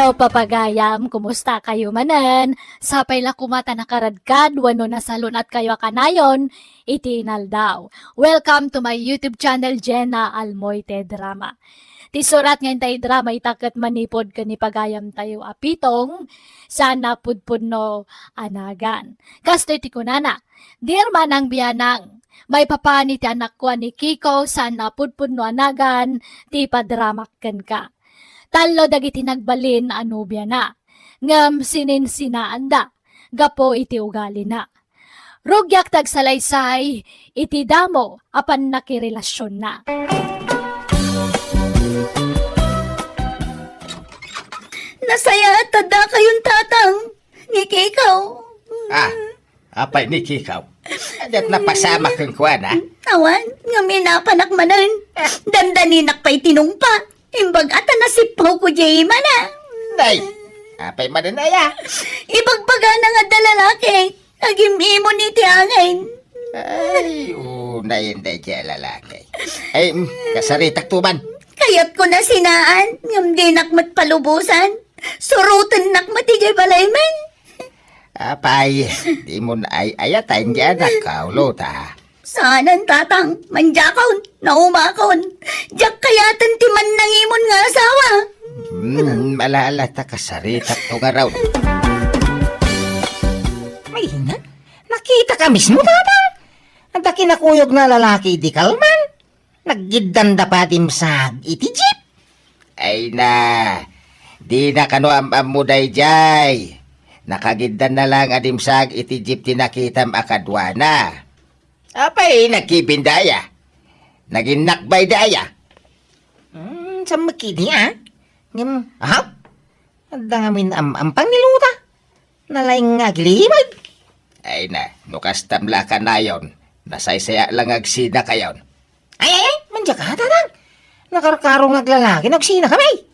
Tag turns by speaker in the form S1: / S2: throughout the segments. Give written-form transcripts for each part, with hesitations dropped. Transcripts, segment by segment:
S1: Hello, papagayam. Kumusta kayo manan? Sapay la kumata nakaradkad, wano na salon at kayo kanayon, itinal daw. Welcome to my YouTube channel, Jenna Almoite Drama. Ti surat ngayon tayo drama itakat manipod ka ni pagayam tayo apitong sana pudpudno anagan. Kastoy ti kunana, dear manang biyanang, may papani ti anak ko ni Kiko sana pudpudno anagan ti padramakken ka. Talo dagiti nagbalin anubya na, ngam sininsinaan da, gapo iti ugali na. Rugyak tagsalaysay, iti damo, apan nakirelasyon na.
S2: Nasaya tada kayong tatang, ni Kikaw.
S3: Apay ni Kikaw. Adat napasama kang kuwan, ha?
S2: Awan, nga minapanak manan. Dandaninak pa'y tinungpa. Imbag ata nasipaw ko jay mana.
S3: Nay, apay mananaya.
S2: Ibagbaga na nga dalalaki. Nagimimo ni tiangin.
S3: Ay, unay hindi kaya lalaki. Ay, kasaritak tuman.
S2: Kayat ko na sinaan. Ngam di nakmat palubusan. Surutan nakmat ijay balay man.
S3: Apay, di mo na ayatayin dyan na kaulot, ha?
S2: Saanan tatang, manjakon, naumakon. Jak kayatan ti man nangimon nga asawa.
S3: Malalata kasaritak to nga raw. May na, nakita ka mismo, tatang. Ang kinakuyog na lalaki di kalman. Naggidanda pa timsag iti jeep. Ay na, di na kano mo dayjay. Nakagiddan na lang adimsag iti jeep tinakitam akadwana. Apay, nagkibindaya. Naging nakbay daya. Sa makidi, ha? Ahap? Ang damin ampang niluta. Nalaing aglimag. Ay na, nukas tamla ka na yon. Nasaysaya lang agsina kayon. Ay, mandya ka, tatang. Nakarkarong naglalaki, nagsina kami.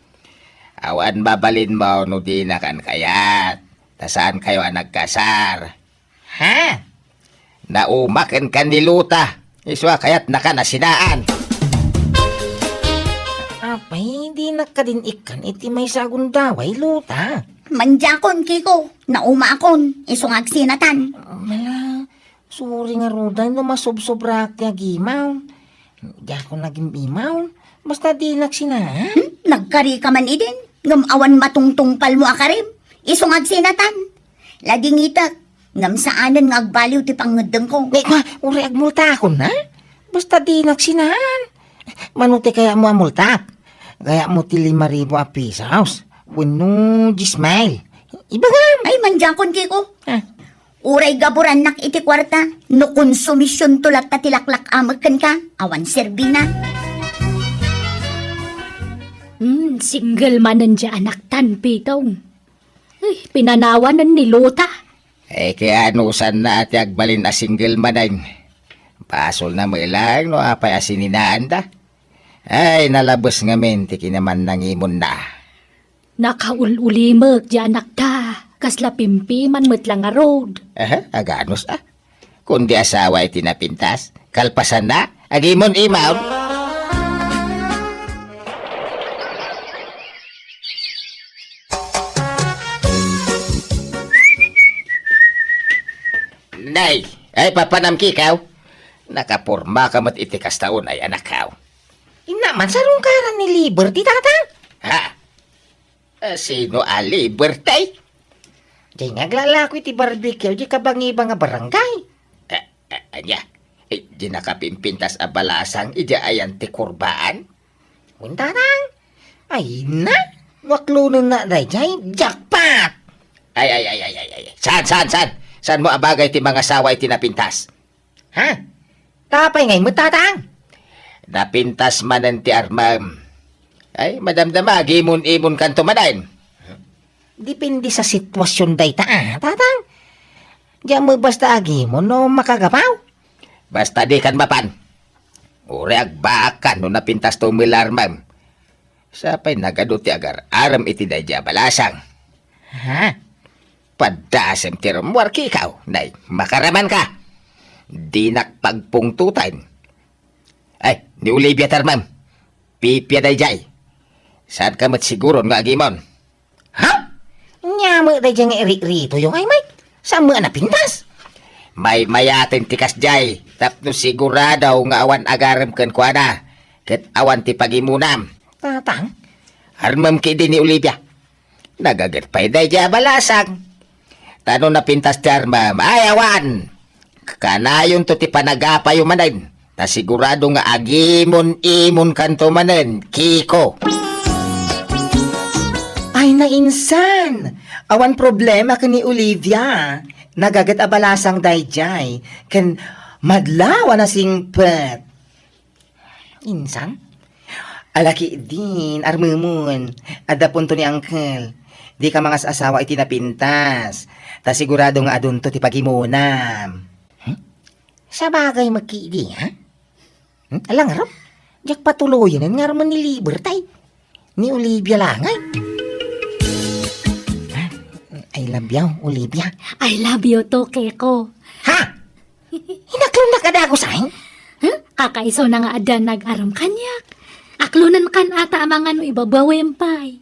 S3: Awan babalin mo, no di na kan kayat. Tasaan kayo ang nagkasar? Ha? Naumaken kan niluta. Iswa kaya't nakanasinaan. Apay, hindi nakadinikan iti may sagundaway luta.
S2: Manjakon, Kiko. Naumakon. Isungag sinatan.
S3: Mala, suri nga roda, no masobsobrak ti agimaw. Di ako naging imaw. Basta di nagsinaan.
S2: Nagkari ka man idin. Ngam awan matungtungpal mo akarim. Isungag sinatan. Laging itak. Ngam saanan nga agbaliw ti pangadang ko.
S3: Uri agmulta ako na. Basta di nagsinaan. Manuti kaya mo amulta. Kaya mo ti 5,000 a pesos. Wano, gismail. Iba nga.
S2: Ay, manjakon, Kiko.
S3: Ha?
S2: Uray gaburan nak iti kwarta. No konsumisyon tulat na tilaklak amakan ka. Awan serbina.
S1: Single manan dya anak tan, pitong. Ay, pinanawanan ni Lota.
S3: Kaya anusan na ati agbalin a single manayin. Pasol na mo ilang no apay asininaan da. Ay, nalabos nga men, tiki naman nangimon na.
S1: Nakaululimag dya anak ta. Kasla pimpiman mo't lang nga road.
S3: Aganos Kundi asawa iti napintas, kalpasan na, agimon imaw. Nay, ay papanam Kikaw. Nakaporma ka mat itikas taon ay anak kaw. Inaman sarong karan ni Liberty, tatang? Ha? Sino a Liberty? Di naglalako iti barbecue, di kabangiba nga barangay. Anya, di nakapimpintas a balasang, iti ayan ti kurbaan. Untarang, ay na, waklunan na dayjay, jackpot! Ay. San? San mo abagay ti mga sawa iti napintas? Ha? Tapay ngay mo, tatang. Napintas manan ti armam. Ay, madamdama, imon kanto madain. Depende sa sitwasyon day tatang. Diyan mo basta agimon no makagapaw. Basta di kan mapan. Uri agbaakan no napintas to milarmam. Sapay nagaduti agar aram iti dayja balasang. Ha? Padasem tirmuar Kikaw. Nay, makaraman ka. Di nakpagpungtutan. Ay, ni Olivia tarmam. Pipya dayjay. Saan ka mat siguro nga agimon? Ha? Sama day dyan nga rito yung ay, may. Sama na pintas. May mayatin tikas jay. Tapno sigurado nga awan agarem ken kuana. Ket awan ti pagimunam. Tatang. Harmam ki din ni Olivia. Nagagat pa day dyan balasang. Tano na pintas jar ma'am. Ay awan. Kanayon to ti panagapayo manen. Ta sigurado nga agimon-imon kanto manen. Kiko.
S4: Ay, nainsan. Awan problema ka ni Olivia. Nagagat abalasang dayjay. Ken madlawa na sing pet. Insan? Alaki din, armumon. Adapon to ni Uncle. Di ka mga asawa iti napintas. Ta sigurado nga adun to ti pagimunam.
S3: Sa bagay magkiidi, ha? Alang nga jak patuloyan nga raman ni Libertay. Ni Olivia lang, ay. I love you, Olivia.
S1: I love you too, Kiko.
S3: Ha? Hinaklon na kada ako sa'yo?
S1: Huh? Kakaiso na nga adan nag-aram kanyak. Aklunan kan ata ang mga no ibabawin pa'y.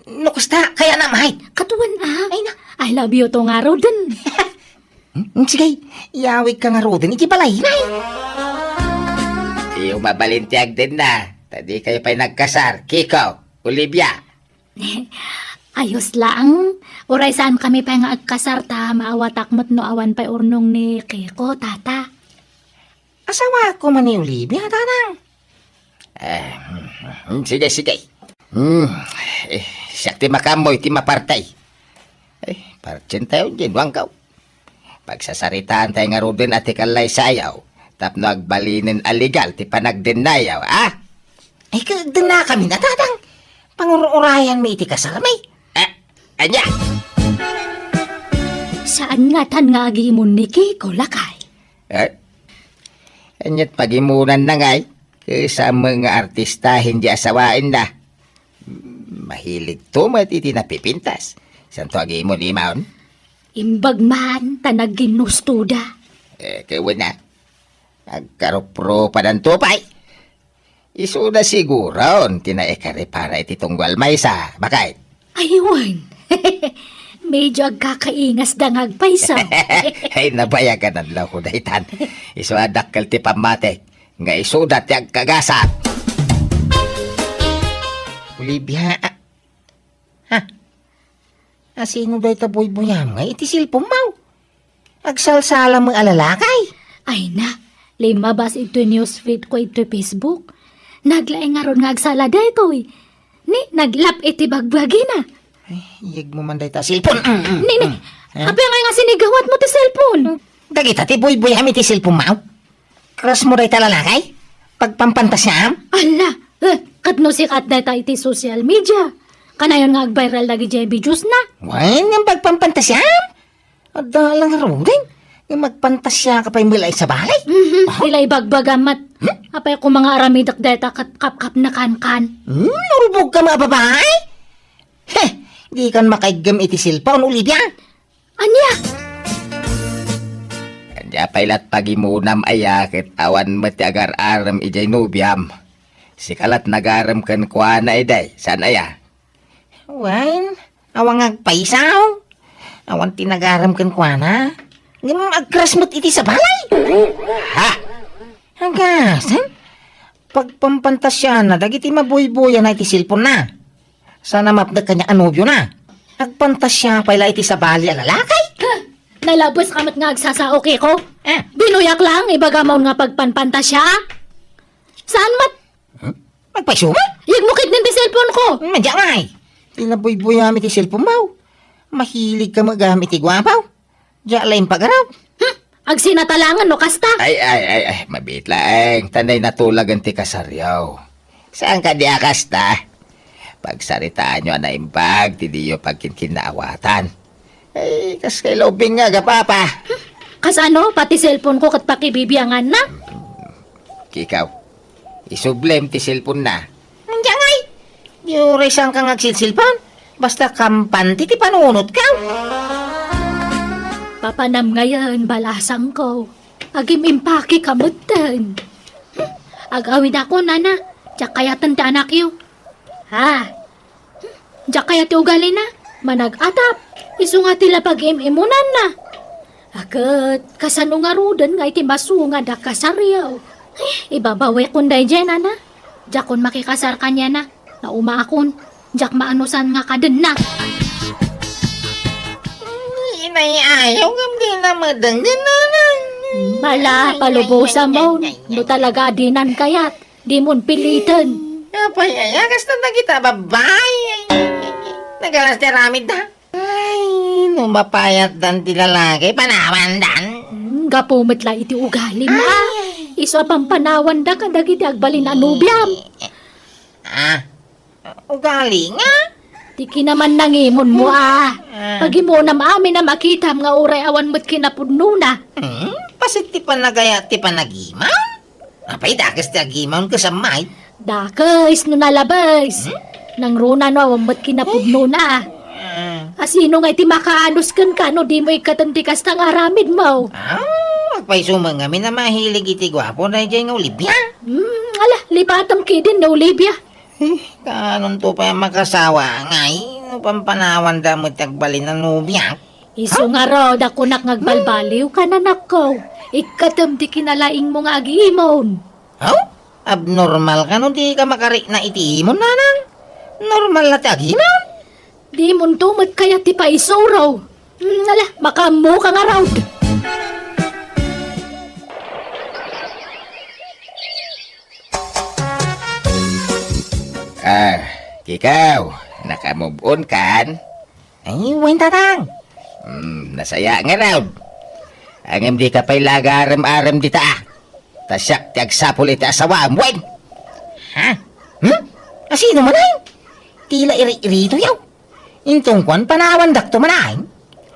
S3: Nukusta, kaya na mahit.
S1: Katuan
S3: Ay na.
S1: I love you to nga Roden.
S3: Sige, iawig ka nga rodin, iti balay na. Iyo mabalintiag din na. Tadi kayo pa'y nagkasar. Kiko, Olivia.
S1: Ayos lang. Uray saan kami pa nga agkasar ta maawatakmat no awan pa urnong ni Kiko, tata.
S3: Asawa ko man ni Olivia, tanang. Sige, sige. Siyak ti makamoy, ti mapartay. Parchen tayo dyan, wangkaw. Pagsasaritaan tayo nga rodin at ikalay sayaw. Tapno agbalinin aligal, ti panagdinayaw, ah? Ay, kagdan na kami na, tatang. Pangururayan may iti kasaramay. Anya?
S1: Saan nga tan nga agimon ni Kiko, lakay?
S3: Anyat pagimunan na ngay. Sa mga artista hindi asawain na. Mahilig tumat iti napipintas. Santo agimon imaon?
S1: Imbag man, tanag ginustuda.
S3: Kawan na. Nagkarupro pa ng tupay. Iso na siguro, tinaekari para iti tunggal may sa bakit?
S1: Aywan. Medyo agkakaingas dangag paysa.
S3: Ay, nabayagan ang lako na itan. Iso adakal ti pamate. Nga iso dati ang kagasat. Olivia, ha? Sino dahi taboy-boyam nga? Iti silpong mau. Agsalsala mo alalakay.
S1: Ay na, limabas ito newsfeed ko ito Facebook. Naglaeng nga ron nga agsala dito eh. Ni, naglap iti bagbagi na.
S3: Iyag mo man dahi ta silpon.
S1: Nini, api nga sinigawat mo ti cellphone.
S3: Dagita ti boy-boyam iti silpong mau. Cross mo dahi talalakay? Pagpampantas niya am?
S1: Ala, katno sikat na iti social media. Kanayon nga ag-viral lagi dyan videos na.
S3: Wain, yung pagpampantas niya am? Adalang rodin. Yung magpantasya ka pa yung milay sa balay.
S1: Ilay bagbagamat. Apay ko mga aramidak data kap-kap na kan-kan.
S3: Narubog ka mga babae? Heh, di kan makaigam iti silpaon, Olivia.
S1: Anya?
S3: Kanya pailat pagimunam ayakit awan mati agar-aram ijay nubiam. Sikalat nagaram kan kuana iday. Saan aya? Wain, awang agpaisaw. Awan tinagaram kan kuana. Ngam agkrasmot iti sa balay. Ha? Hanggasan? Pagpampantasya na, dagiti mabuy-buya na iti silpon na. Sana mapdag kanya anobyo na. Agpantasya pala iti sa bali alalakay.
S1: Nalabos kamat nga agsasao Kiko. Binuyak lang, ibagamaw nga pagpanpanta siya. Saan mat?
S3: Magpasyuma?
S1: Yagmukit din ti cellphone ko.
S3: Madya nga ay. Tinabuy-buy iti silpon mo. Mahilig ka magamit iti gwapaw. Diya laing pagaraw.
S1: Agsinatalangan no kasta.
S3: Ay, mabit laeng. Tanay natulagan ti kasaryaw. Saan ka di akasta? Pagsaritaan nyo na imbag, ti diyo pagkinkinawatan. Ay, kas kay lobing nga, gapapa.
S1: Kasano, pati cellphone ko kat pakibibiyangan na.
S3: Kikaw, isublem ti cellphone na. Nandiyan ngay. Di oray saan kang agsilsilpan. Basta kampante ti panunot ka.
S1: Papanam ngayon, balasang ko. Agim impaki kamutan. Agawid ako, nana. Diyak kaya tanda anak yu. Ha? Diyak kaya ti ugali na. manag-atap. Isu nga tila pag-imimunan na. Agad, kasano nga rudan nga iti masunga da kasaryaw. Ibabawi kun day dyan, ana. Jakon makikasar kanya na. Na umakon. Jak maanusan nga kaden na.
S3: Inay ayaw ngam di na madangganan.
S1: Mala, palubusan mo. No talaga adinan kayat. Di mon pilitan.
S3: Apay, ayagas na kita, babay. Nagalas ti ramid da. Ay, numapayat dan ti lalaki, panawan dan.
S1: Gapumit la iti ugali na. Iso pang panawan da kadag iti agbalin anubyam.
S3: Ugali nga.
S1: Tiki naman nangimon mo Pagi mo na amin na makita nga uray awan mo't kinapudno na.
S3: Pasit ti panagaya ti panagimaw. Apay, dagas ti agimaw ka sa may.
S1: Dakes no nalabas. Nang runa no awan mo't kinapudno na. Asino nga iti makaanos kan ka no di mo ikatantikas tang aramid mo.
S3: Apay, sumangami na mahilig iti gwapo na dyan nga Olivia.
S1: Ala, lipatam kidin na Olivia.
S3: Kanon to pa makasawa ngay. No pampanawan da mo tagbalin na nubyak.
S1: Iso nga raw, dako nagbalbaliw ka na nakaw. Ikatam di kinalaing mo nga agimon.
S3: Abnormal ka no di ka makarik na itiimon nanang. Normal na ti agimaw.
S1: Di mon tumot kaya ti pa iso raw. Ala, makamu ka nga raw.
S3: Ikaw, nakamove on kan? Ay, wen tatang. Nasaya nga raw. Angem di ka pa'y lagarem-arem di ta. Tasyak ti agsapol iti asawa wen. Ha? Asino man ay? Tila iri-irito yaw. Intong kwan panawan dakto man ay.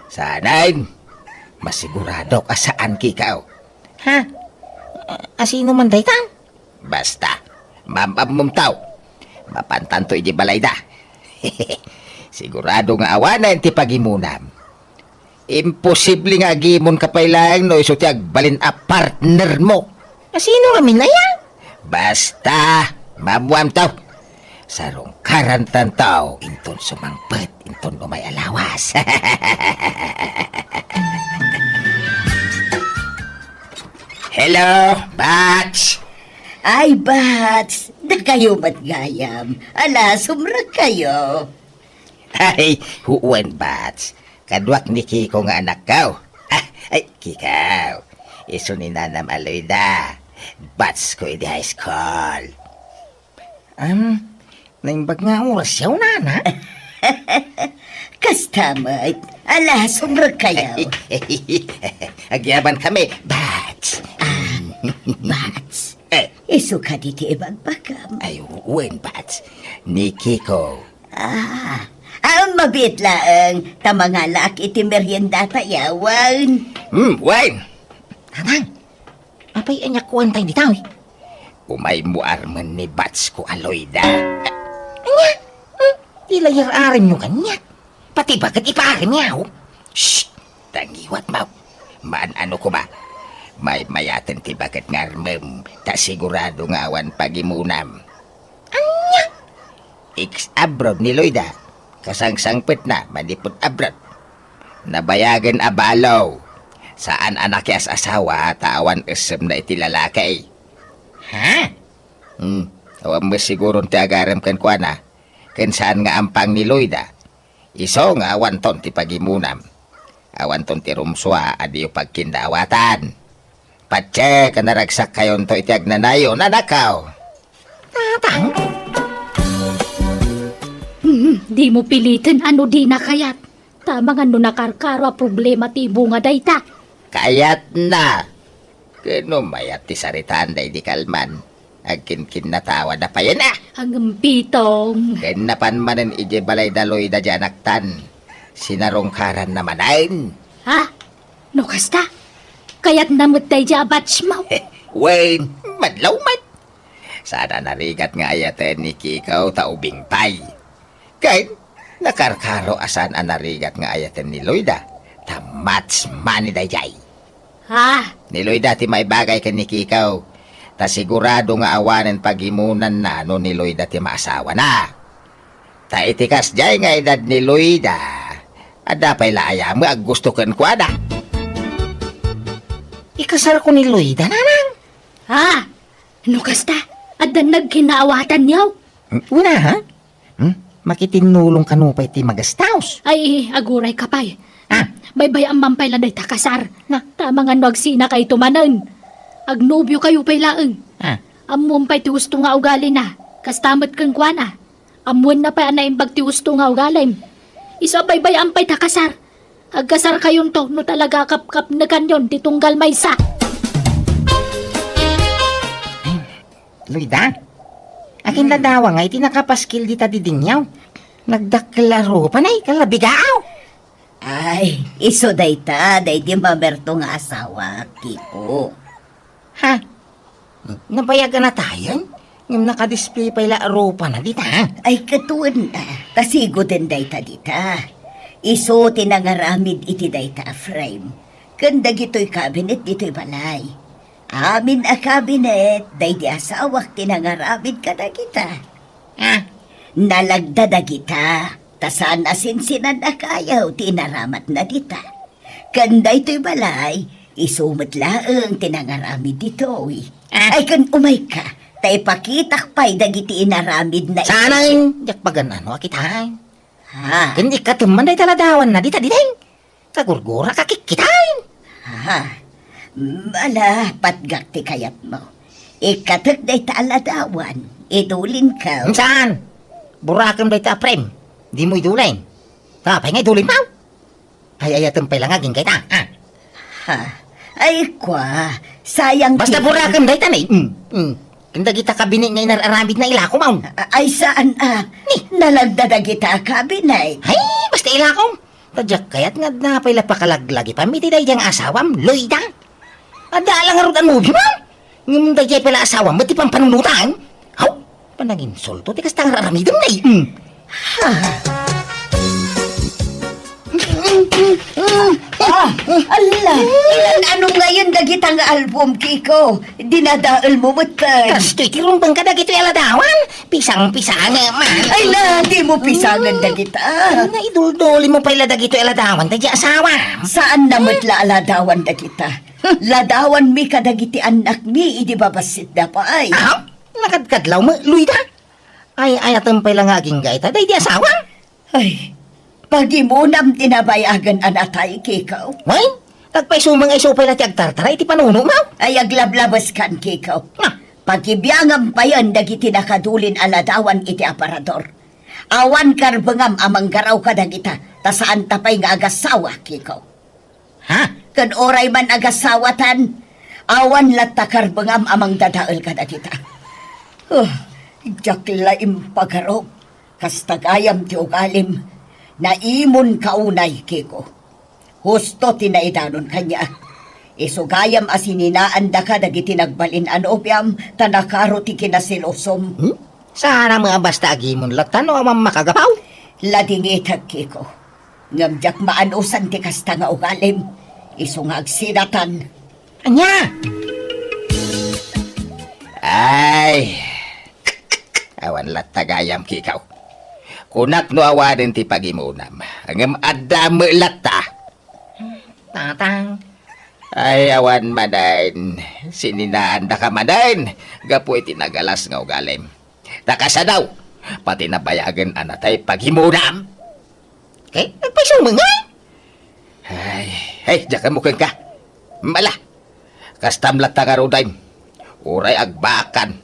S3: Sanay, masigurado ka saan kikaw. Ha? Asino man day tang? Basta, mambamumtaw. Mapantanto iti balay da. Sigurado nga awanan ti pagimunam. Imposible nga agimon ka pa ilang no iso ti agbalin a partner mo. Sino nga minaya? Basta, mabuam tao. Sarong karantan tao, inton sumangpet, inton umay alawas. Hello, Bats.
S2: Ay, Bats, da kayo ba't gayam? Ala, sumrag kayo.
S3: Ay, huwan, Bats. Kadwak ni Kiko nga anak ka. Ay, Kikaw. Iso ni Nanam Aloyda. Bats ko di high school. Naimbag nga oras yaw, Nana.
S2: Kastamay, ala, sumrag kayo.
S3: Agyaban kami, Bats.
S2: Bats, iso ka diti ibagpagam.
S3: Ay, huwan, Bats. Ni Kiko.
S2: Ang mabit laang, tamangalak iti merienda tayawan.
S3: Wine. Tanang, apay anya kuwan tayo ditaw. Umay mo arman ni Bats ko Aloyda. Anya? Ilayar arim nyo kanya. Pati bagat iparim niya. Shh! Tangiwat mo. Maan ano ko ba? May mayaten ti bagat ngarmem. Ta sigurado nga awan pagimunam. Anya? Abroad ni Loyda. Kasangsangpit na, manipot abroad. Nabayagan abalaw. Saan anak yas asawa, tawan isem na iti lalaki. Ha? Awan mo siguro ti agarem kan kwa na. Ken saan nga ampang ni Loyda. Iso nga awan ton ti pagimunam. Awan ton ti rumswa, adiyo pagkindawatan. Patse, kanaragsak kayon to iti agnanayo na nakaw. Tatang.
S1: Di mo pilitin ano di na kayat. Tama nga no nakarkaro problema ti bunga dayta.
S3: Kayat na. Kano mayat ti saritaan day di kalman. Agkin-kin natawa na pa yan
S1: Hanggang pitong.
S3: Ken napan manen ije balay daloy da janaktan. Sinarongkaran naman ayn.
S1: Ha? No kasta? Kayat namot day ja batch mo.
S3: Wayne, madlaw mat. Sana narigat nga ayaten ni Kikaw taubing pay. Kahit nakarkaro asan anarigat nga ayaten ni Loyda. Tamats mani dayjay.
S1: Ha?
S3: Ni Loyda ti may bagay ka ni Kikaw. Ta sigurado nga awanen pagimunan na no ni Loyda ti maasawa na. Ta itikas jay nga edad ni Loyda. Ada pa'y laaya mo ag gusto kan kuada.
S4: Ikasar ko ni Lloyda, nanang.
S1: Ha? Ano kasta? At nagkinaawatan niyaw?
S4: Una, ha? Makitinulong ka no pa iti magastaos.
S1: Ay, aguray ka pa'y.
S4: Ah,
S1: Baybay ang mampay lang day takasar. Na, tama nga nagsina kay tumanan. Agnobyo kayo pa'y laeng.
S4: ah.
S1: Amon pa'y ti gusto nga ugali na. Kastamot kang kuana. Amon na pa'y anaimbag ti gusto nga ugalim. Isa baybay ang pa'y takasar. Agkasar kayon to, no talaga kap-kap na kanyon, titunggal may sa.
S4: Lloyda, akin ladawa nga iti nakapaskil di tadidinyaw. Nagdaklaro pa na ikalabigaaw.
S2: Ay, iso dayta, day di mamerto nga asawa, Kiko.
S4: Ha? Nabayagan na tayo? Yung nakadisplay pa ilaro pa na dita, ha?
S2: Ay, katuan na. Kasigo din dayta dita. Iso tinangaramid iti dayta frame. Kanda gito'y cabinet dito'y balay. Amin a cabinet, day di asawak tinangaramid ka na kita.
S4: Ha?
S2: Nalagdada kita. Tasan asinsinan na kayaw, tinaramat na dita. Kanda ito'y balay, isumot laeng tinangaramid dito'y. Ay, kan umay ka. Tay pakitak pa'y dagiti inaramid na
S4: Sana yung jakpagan ano akitain.
S2: Ha?
S4: Hindi ka teman day taladawan na dita diteng. Kagurgura kakikitain.
S2: Ha? Mala, patgak ti kayat mo. Ikatak day taladawan. Idulin ka.
S4: Saan? Burakam day ta prem. Di mo idulin. Tapay nga idulin mo. Ay ayatang pay lang aging kita. Ha?
S2: Ha? Ay, kwa. Sayang
S4: Basta
S2: ti-
S4: burakam day tanay. Kanda kita kabinet nga inararamid na ilako maun.
S2: Ay, saan nalagdada kita kabinay.
S4: Ay, basta ilakom. Tadyak kayat nga na pala pakalaglagi pamiti day diyang asawam, Lloyda. Adalang nga rutan mo, bimam. Ngum day jay pala asawam, mati pang panunutan. Haw, panangin solto, tikas tang raramidam na
S2: Ala, anong ngayon dagitang album, Kiko? Dinadaal mo matay.
S4: Kastoy, tirumbang ka na gito aladawan. Pisang-pisang man.
S2: Ay na, di mo pisangan dagita.
S4: Na iduldoli mo pa ilada gito aladawan, tadya asawa.
S2: Saan namat la aladawan dagita? Ladawan mi kadagiti anak mi, idi babasit na pa ay.
S4: Ahaw, nakadkadlaw mo, Lloyda. Ay, ayatan pa lang aging gaita, day di asawa.
S2: Ay, pagimunam tinabayagan anatay, Kiko.
S4: Way, tagpay sumang ay supay na ti agtartara, iti panuno mo.
S2: Ay aglablabas kan, Kiko.
S4: Ah,
S2: Pagibiyangam pa yan dagiti nakadulin aladawan iti aparador. Awan karbangam amang garaw ka dagita, ta saan tapay nga agasawa, Kiko.
S4: ha?
S2: Kan oray man agasawatan, awan latta karbangam amang dadaal ka dagita. Jaklaim pagaraw, kastagayam ti ugalim, naimon kaunay, Kiko. Husto tinaidanon kanya. Isugayam asininaan da ka dagiti nagbalin anobyam, tanakaro ti kinasilosom.
S4: Sana mga basta agimon latan o amang makagapaw.
S2: Ladingitag, Kiko. Ngamjak maanusan ti kasta nga ugalim, isungag sinatan.
S4: Anya?
S3: Ay, awan lat tagayam kikaw. Kunak no awanin ti pagimunam. Angam adam latta.
S4: Tatang.
S3: Ay, awan madain. Sininaan da ka madain. Gapo iti nagalas nga ugalim. Takasa daw. Pati nabayagan anatay paghimunam.
S4: Okay, nagpaisong mga.
S3: Ay, diyan ka mukeng ka. Mala. Kastam latta ka rodain. Uray agbakan.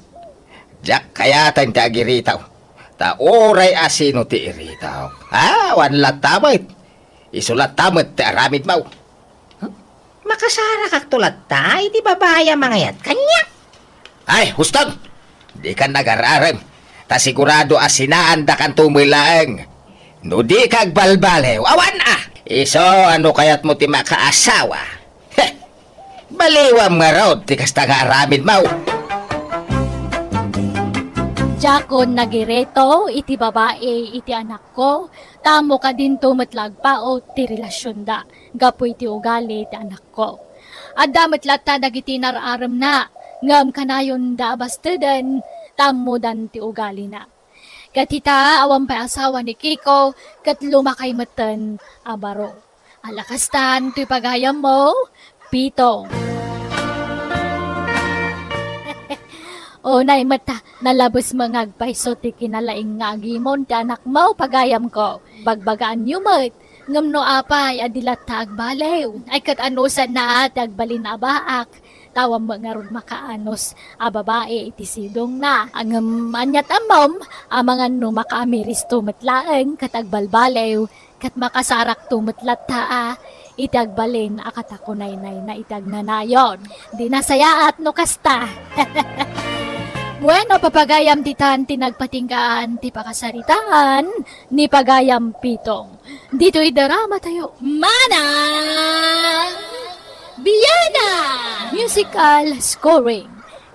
S3: Diyak kayatan ti agiritaw. Ta oray asino ti iritaw. Wan latta mo it. Isulat tamot ti aramid mau.
S4: Makasara kak tulad tay, di babaya mga yat. Kanya.
S3: Ay, hustag! Di ka nagararem. Ta sigurado asinaan da kan tumilaeng. No di kag balbalew, awan Iso, ano kayat mo ti makaasawa? Heh! Baliwam nga raw, ti kasta nga aramid mau.
S1: Jakon nagireto, iti babae, iti anak ko. Tamo ka din tumatlag pa o ti relasyon da. Gapo iti ugali, iti anak ko. Adamat lata dagiti nararam na. Ngam kanayon da bastadan, tamo dan ti ugali na. Kat ita awang pa asawa ni Kiko, kat lumakay matan abaro. Alakastan, tuy pagayam mo, Pitong. Nay mata, nalabos mga agpaiso ti kinalaing nga agimon ti anak mo pagayam ko. Bagbagaan yumot, ngamno apay adilat ta agbalew. Ay kat anusan na at agbalin abaak. Tawang mga ron makaanos a babae iti sidong na. Ang anyat amom, mga no makaamiris tumatlaeng kat agbalbalew. Kat makasarak tumatlat taa. Itagbalin akatakunay na itagnanayon. Di nasayaat no kasta. Bueno, papagayam titan tinagpatinggaan ti pakasaritaan ni pagayam Pitong. Dito'y darama tayo. Manang Biyana! Musical scoring.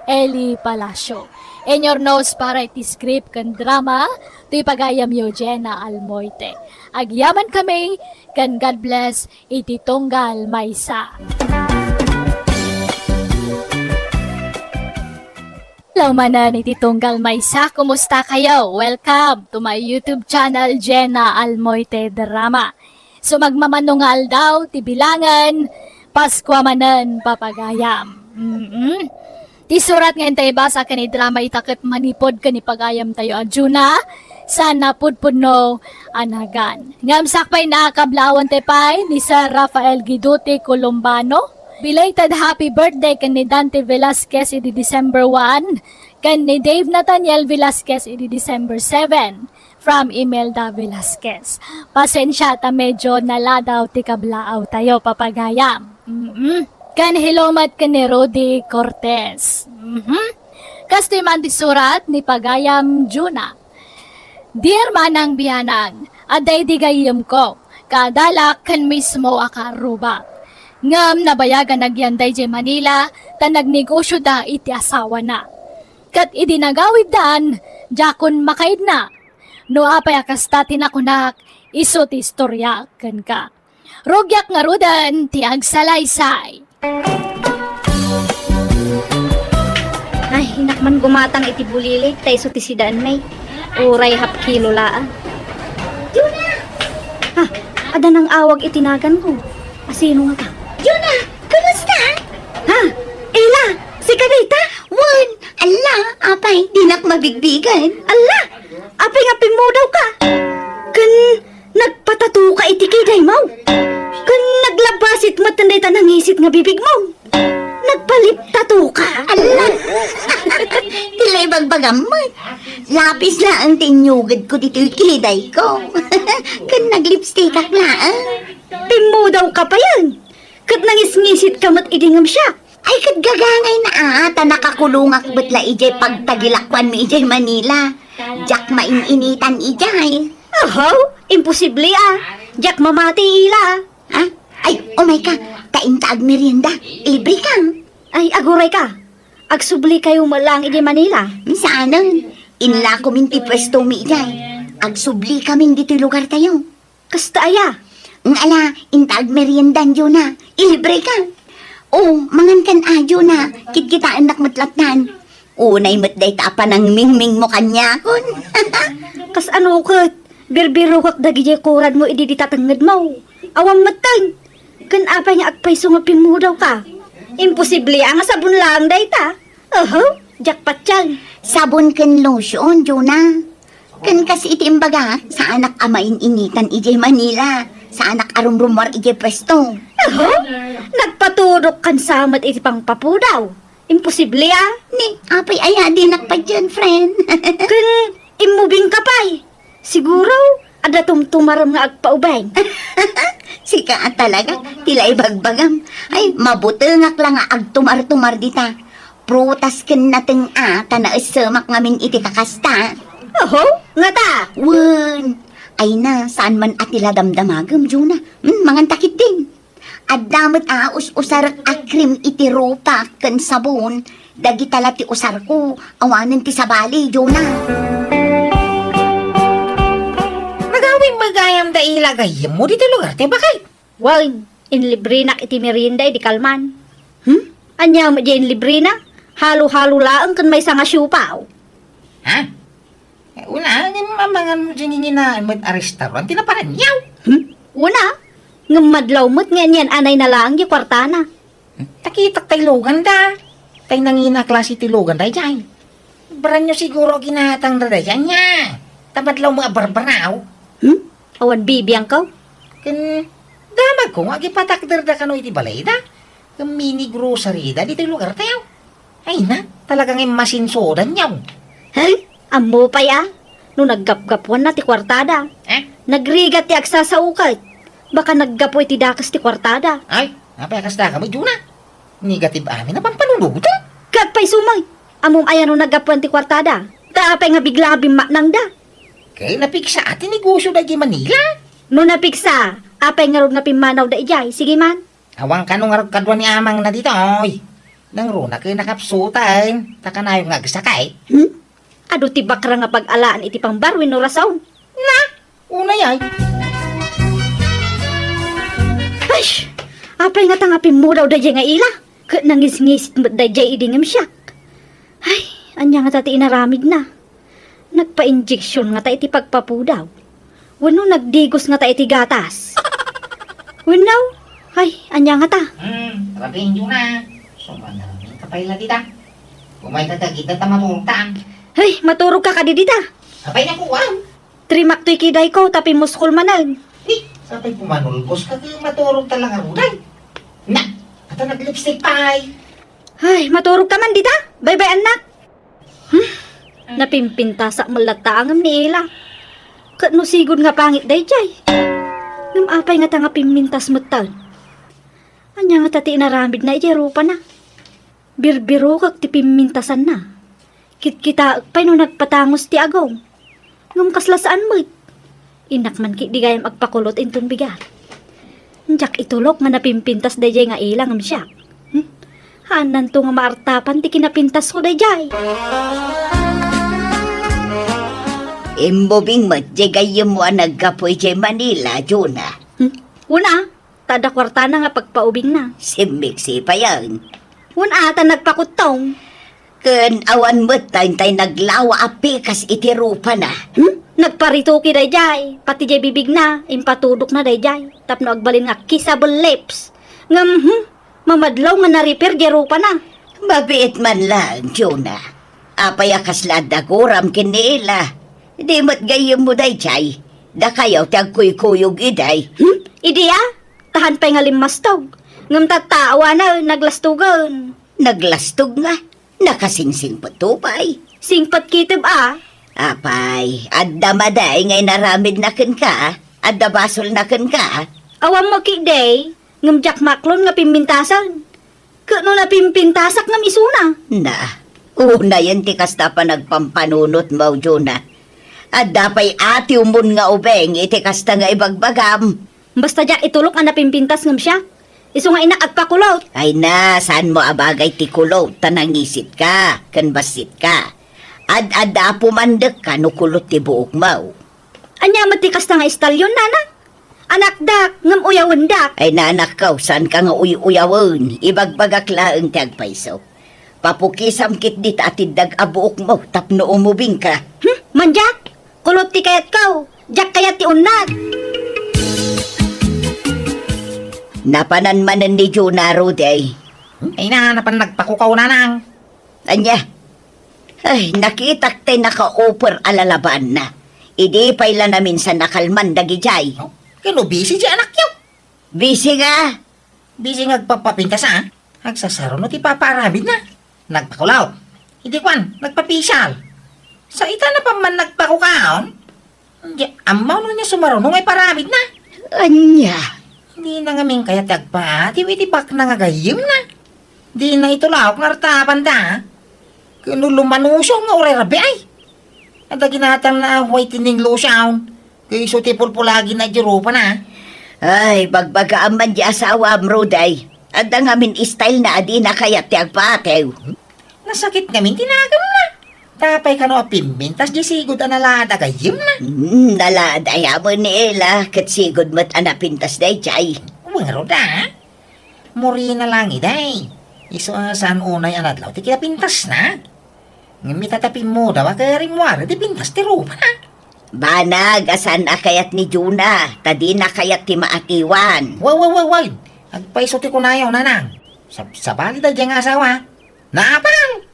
S1: Eli Palacio. In your nose para iti script kan drama, to'y pagayam Eugenia Almoite. Agyaman kami, kan God bless, iti tunggal maysa. Hello manan, iti tunggal maysa, kumusta kayo? Welcome to my YouTube channel, Jenna Almoite Drama. So magmamanungal daw, ti bilangan, Pasko manan papagayam. Ti surat nga tayo basa ka ni drama itakot manipod ka ni pagayam tayo adjuna, sana pudpudno anagan. Ngam sakpay na kablawan tepay ni Sir Rafael Guiduti Columbano. Belated happy birthday kan ni Dante Velasquez iti December 1, kan ni Dave Nathaniel Velasquez iti December 7, from Imelda Velasquez. Pasensya ta medyo naladaw ti kablaaw tayo papagayam. Kan hilomat kan ni Rodi Cortez. Kastoy man ti surat ni pagayam Juna. Dear Manang Biyanang, aday di gayam ko, kadalak kan mismo akarubak. Ngam nabayagan nagyanday di Manila, tan nagnegosyo da iti asawa na. Kat idinagawid dan, jakon makaid na. No apay akasta tinakunak, iso ti istorya kan ka. Rogyak nga rudan, ti agsalaysay.
S5: Ay, hinakman gumatang iti bulilit, tayo ti sidaan may. Uray hap kilo laan.
S2: Juna!
S5: Ha, ada nang awag itinagan ko. Asino nga ka?
S2: Juna! Kumusta?
S5: Ha? Ela, si Kadita?
S2: Wan! Ala! Apay, di nak mabigbigan.
S5: Ala, apay nga pimudaw ka. Kan nagpatatu ka iti kiday mo. Kan naglabasit matanday tanangisit nga bibig mo. Nagpalip-tatu ka.
S2: Ala! Tilay bagbagamot. Lapis na ang tinyugad ko dito yung kiliday ko. Kan naglipstick ak laan.
S5: Pimudaw ka pa yan. Kat nangisngisit ka mat idingam siya.
S2: Ay, kat gagangay na ata nakakulungak batla ijay pagtagilakwan mi ijay Manila. Jak maininitan ijay.
S5: Ahaw, imposible ah. Jack mamati ila.
S2: Ha? Ay, umay ka. Kaintaag merienda. Libre kang.
S5: Ay, aguray ka. Agsubli kayo malang ijay Manila.
S2: Saanan? Inla ko minti pwesto mi ijay. Agsubli kaming dito lugar tayo.
S5: Kasta aya.
S2: Ng ala, intaag meriendan yun na. Ilibre ka. O, mangan kan adyo na. Kit-kita anak matlatnan. Unay matday tapa ng mingming mo kanya kon.
S5: Kas ano kat, birbiro kak dagijay kurad mo ididitatangad mo. Awang matang. Kan apa niya agpay nga pimudaw ka. Imposible ang sabon lang day ta. Jackpot yan.
S2: Sabon kan lotion, Juna. Kan kasi iti imbaga, sa anak amain initan ijay Manila. Sa anak arumrumar ijay pwesto.
S5: Nagpaturok kan samat iti pang papudaw. Imposible ah.
S2: Ni, apay aya din nakpa dyan, friend.
S5: Kan imubing ka pa'y. Siguro, ada tumtumaram nga agpaubay.
S2: Sika talaga, tila ibagbagam. Ay, mabutengak lang nga agtumar-tumar dita. Prutas ken nating na isamak ngamin iti kakasta.
S5: Nga ta.
S2: Wen, ay na, saan man atila damdamagam, Juna. Mangan takit din. At damat us-usar akrim iti rupa ken sabon. Dagi tala ti usar ko, awanan ti sabali, Juna.
S4: Magawing magayam da ilagay mo dito lugar, te bakay?
S5: Wag, inlibre na iti merienda di kalman. Anya mo di inlibre na? Halo-halo laang kan may sanga siupaw.
S3: Ha? Una, yung mamangan mo dyan nga na restaurant, tinaparan yaw.
S5: Una, ngamadlaw mo't nga anay na lang yung kwartana.
S3: Takitak tay logan da. Tay nangina klase ti logan da dyan. Baran nyo siguro ginatang da dyan niya. Tamadlaw mga barbaraw.
S5: Awan bibiyang ka.
S3: Kan, damag ko nga gipatakder da kano iti balay da. Kan mini grocery da, dito lugar tayo. Ay na, talagang masinsodan yaw.
S5: Hey, amo pa ya. No naggapgapuan na ti kwartada. Nagrigat ti agsa sa ukay. Baka naggapoy ti dakas ti kwartada.
S3: Ay, napayakas da kami, Juna. Negative amin na pampanunog da.
S5: Kagpay sumay. Amom ayan no naggapuan ti kwartada. Taapay nga bigla bimak nang da.
S3: Kaya napiksa atin negosyo da di Manila.
S5: No napiksa, apay nga ron nga pimanaw da ijay. Sige man.
S3: Awang kanong arag kadwa ni amang na dito, oy. Nang runa kayo nakapsutan. Taka na yung nagsakay.
S5: Ado ti bakra nga pag-alaan iti pang barwin no rasaw.
S3: Na, una yay.
S5: Ay, apay nga tangapin mo daw da nga ila. Kat nangis-ngisit mo da jay idingam siya. Ay, anya nga tati inaramid na. Nagpa-injeksyon nga ta iti pagpapudaw. Wano nagdigos nga ta iti gatas. Wanaw, ay, anya nga ta.
S3: Rabing yun na. Sumanaming kapay la dita. Kumay tatagita ta mamurtang.
S5: Ay, maturog ka kadidita.
S3: Kapay na po, wow.
S5: Trimak to'y kiday ko, tapi muskol manan.
S3: Sapay pumanulbos ka kaya maturog talaga ruday. Na, ata nag-lipstick pa ay.
S5: Ay, maturog ka man dita. Bye-bye, anak. Napimpinta sa malataangam ni Ela. Kat no sigod nga pangit day jay. Ngam apay nga tanga pimintas mutan. Anya nga tati naramid na ijerupa na. Birbiro kag ti pimintasan na. Kit-kita pay no nagpatangos ti agaw. Ngam kaslasaan mo. Inak man ki di gayam agpakulot inton bigat. Njak itulok nga napimpintas day jay nga ilang am siya. Hanan to nga maartapan ti kinapintas ko day jay.
S2: Imbobing matjagayam mo ang nagkapoy jay Manila, Juna.
S5: Una, tada kwarta na nga pagpaubing na.
S2: Simiksi pa yan.
S5: Una, ta nagpakutong.
S2: Kan awan mo tay naglawa api kas itirupa na.
S5: Nagparito ki day jay. Pati jay bibig na, impatudok na day jay. Tapno agbalin nga kissable lips. Ngam, mamadlaw nga na-repair jerupa na.
S2: Mabiit man lang, Juna. Apayakas ladaguram kinila. Di mo't gayam mo day chay. Da kayaw tagkuy-kuyog iday.
S5: Ideya, tahan pa nga limastog. Ngam tatawa na, naglastugan.
S2: Naglastog nga. Nakasingsing patupay.
S5: Singpat kitib
S2: Apay, adda maday ngay naramid na ken ka. Adda basol na ken ka.
S5: Awam mo ki day, ngam jak maklon nga pimpintasan. Kano na pimpintasak ngam isuna.
S2: Na, una yan ti kasta pa nagpampanunot mo, Juna. Adda pa'y ati umun nga ubeng, iti kasta nga ibagbagam.
S5: Basta jak itulok nga napimpintas ngam siya. Isu nga inak agpakulot.
S2: Ay na, saan mo abagay ti kulot, tanangisit ka, kan basit ka. Ad-ada pumandek ka, no kulot ti buok mo.
S5: Anya matikas na nga istalyon, nana. Anak dak, ngam uyawan dak.
S2: Ay nanak ka, saan ka nga uyawan, ibagbagak laeng ti agpaiso. Papukisam kit dit atid dag abuok mo, tapno umubing ka.
S5: Manjak, kulot ti kayat kaw, jak kayat ti unat.
S2: Napananmanan ni Juna Ruday.
S3: Ay na, napan nagpakukaw na nang.
S2: Anya? Ay, nakitak tayo naka-offer alalaban na. Idi payla namin sa nakalman dagijay.
S3: Kano busy di anak yaw.
S2: Busy nga.
S3: Busy ngagpapapintas Agsasaro no ti paparamid na. Nagpakulaw. Hindi kwan, nagpapisyal. Sa ita na pa man nagpakukaon. Hindi, amaw no niya sumarunong ay paramid na.
S2: Anya?
S3: Hindi na ngamin kaya tagpa, tiwitibak na nga gayim na. Di na ito laok ngartapan da. Kano lumanusyo nga ure rabi ay. At ginatang na whitening lotion. Kaya iso ti pulpulagi na jerupa na.
S2: Ay, bagbagaan man di asawa amruday. At ang amin style na adi na kaya tiagpatew.
S3: Nasakit ngamin tinagam na. Tapay ka no apimbintas di sigod analada gayim na.
S2: Naladaya mo ni Ella, katsigod mo't anapintas day chay.
S3: Waro da. Muri na lang iday. Iso saan unay anadlaw ti kinapintas na.
S4: Mitatapi mo daw, akaring mo, di pintas ti rupa.
S2: Banag, asan akayat ni Juna, tadi na kayat ti maatiwan.
S4: Wow. Agpaiso ti kunayaw, nanang. Sa bali da diyang asawa. Naapang!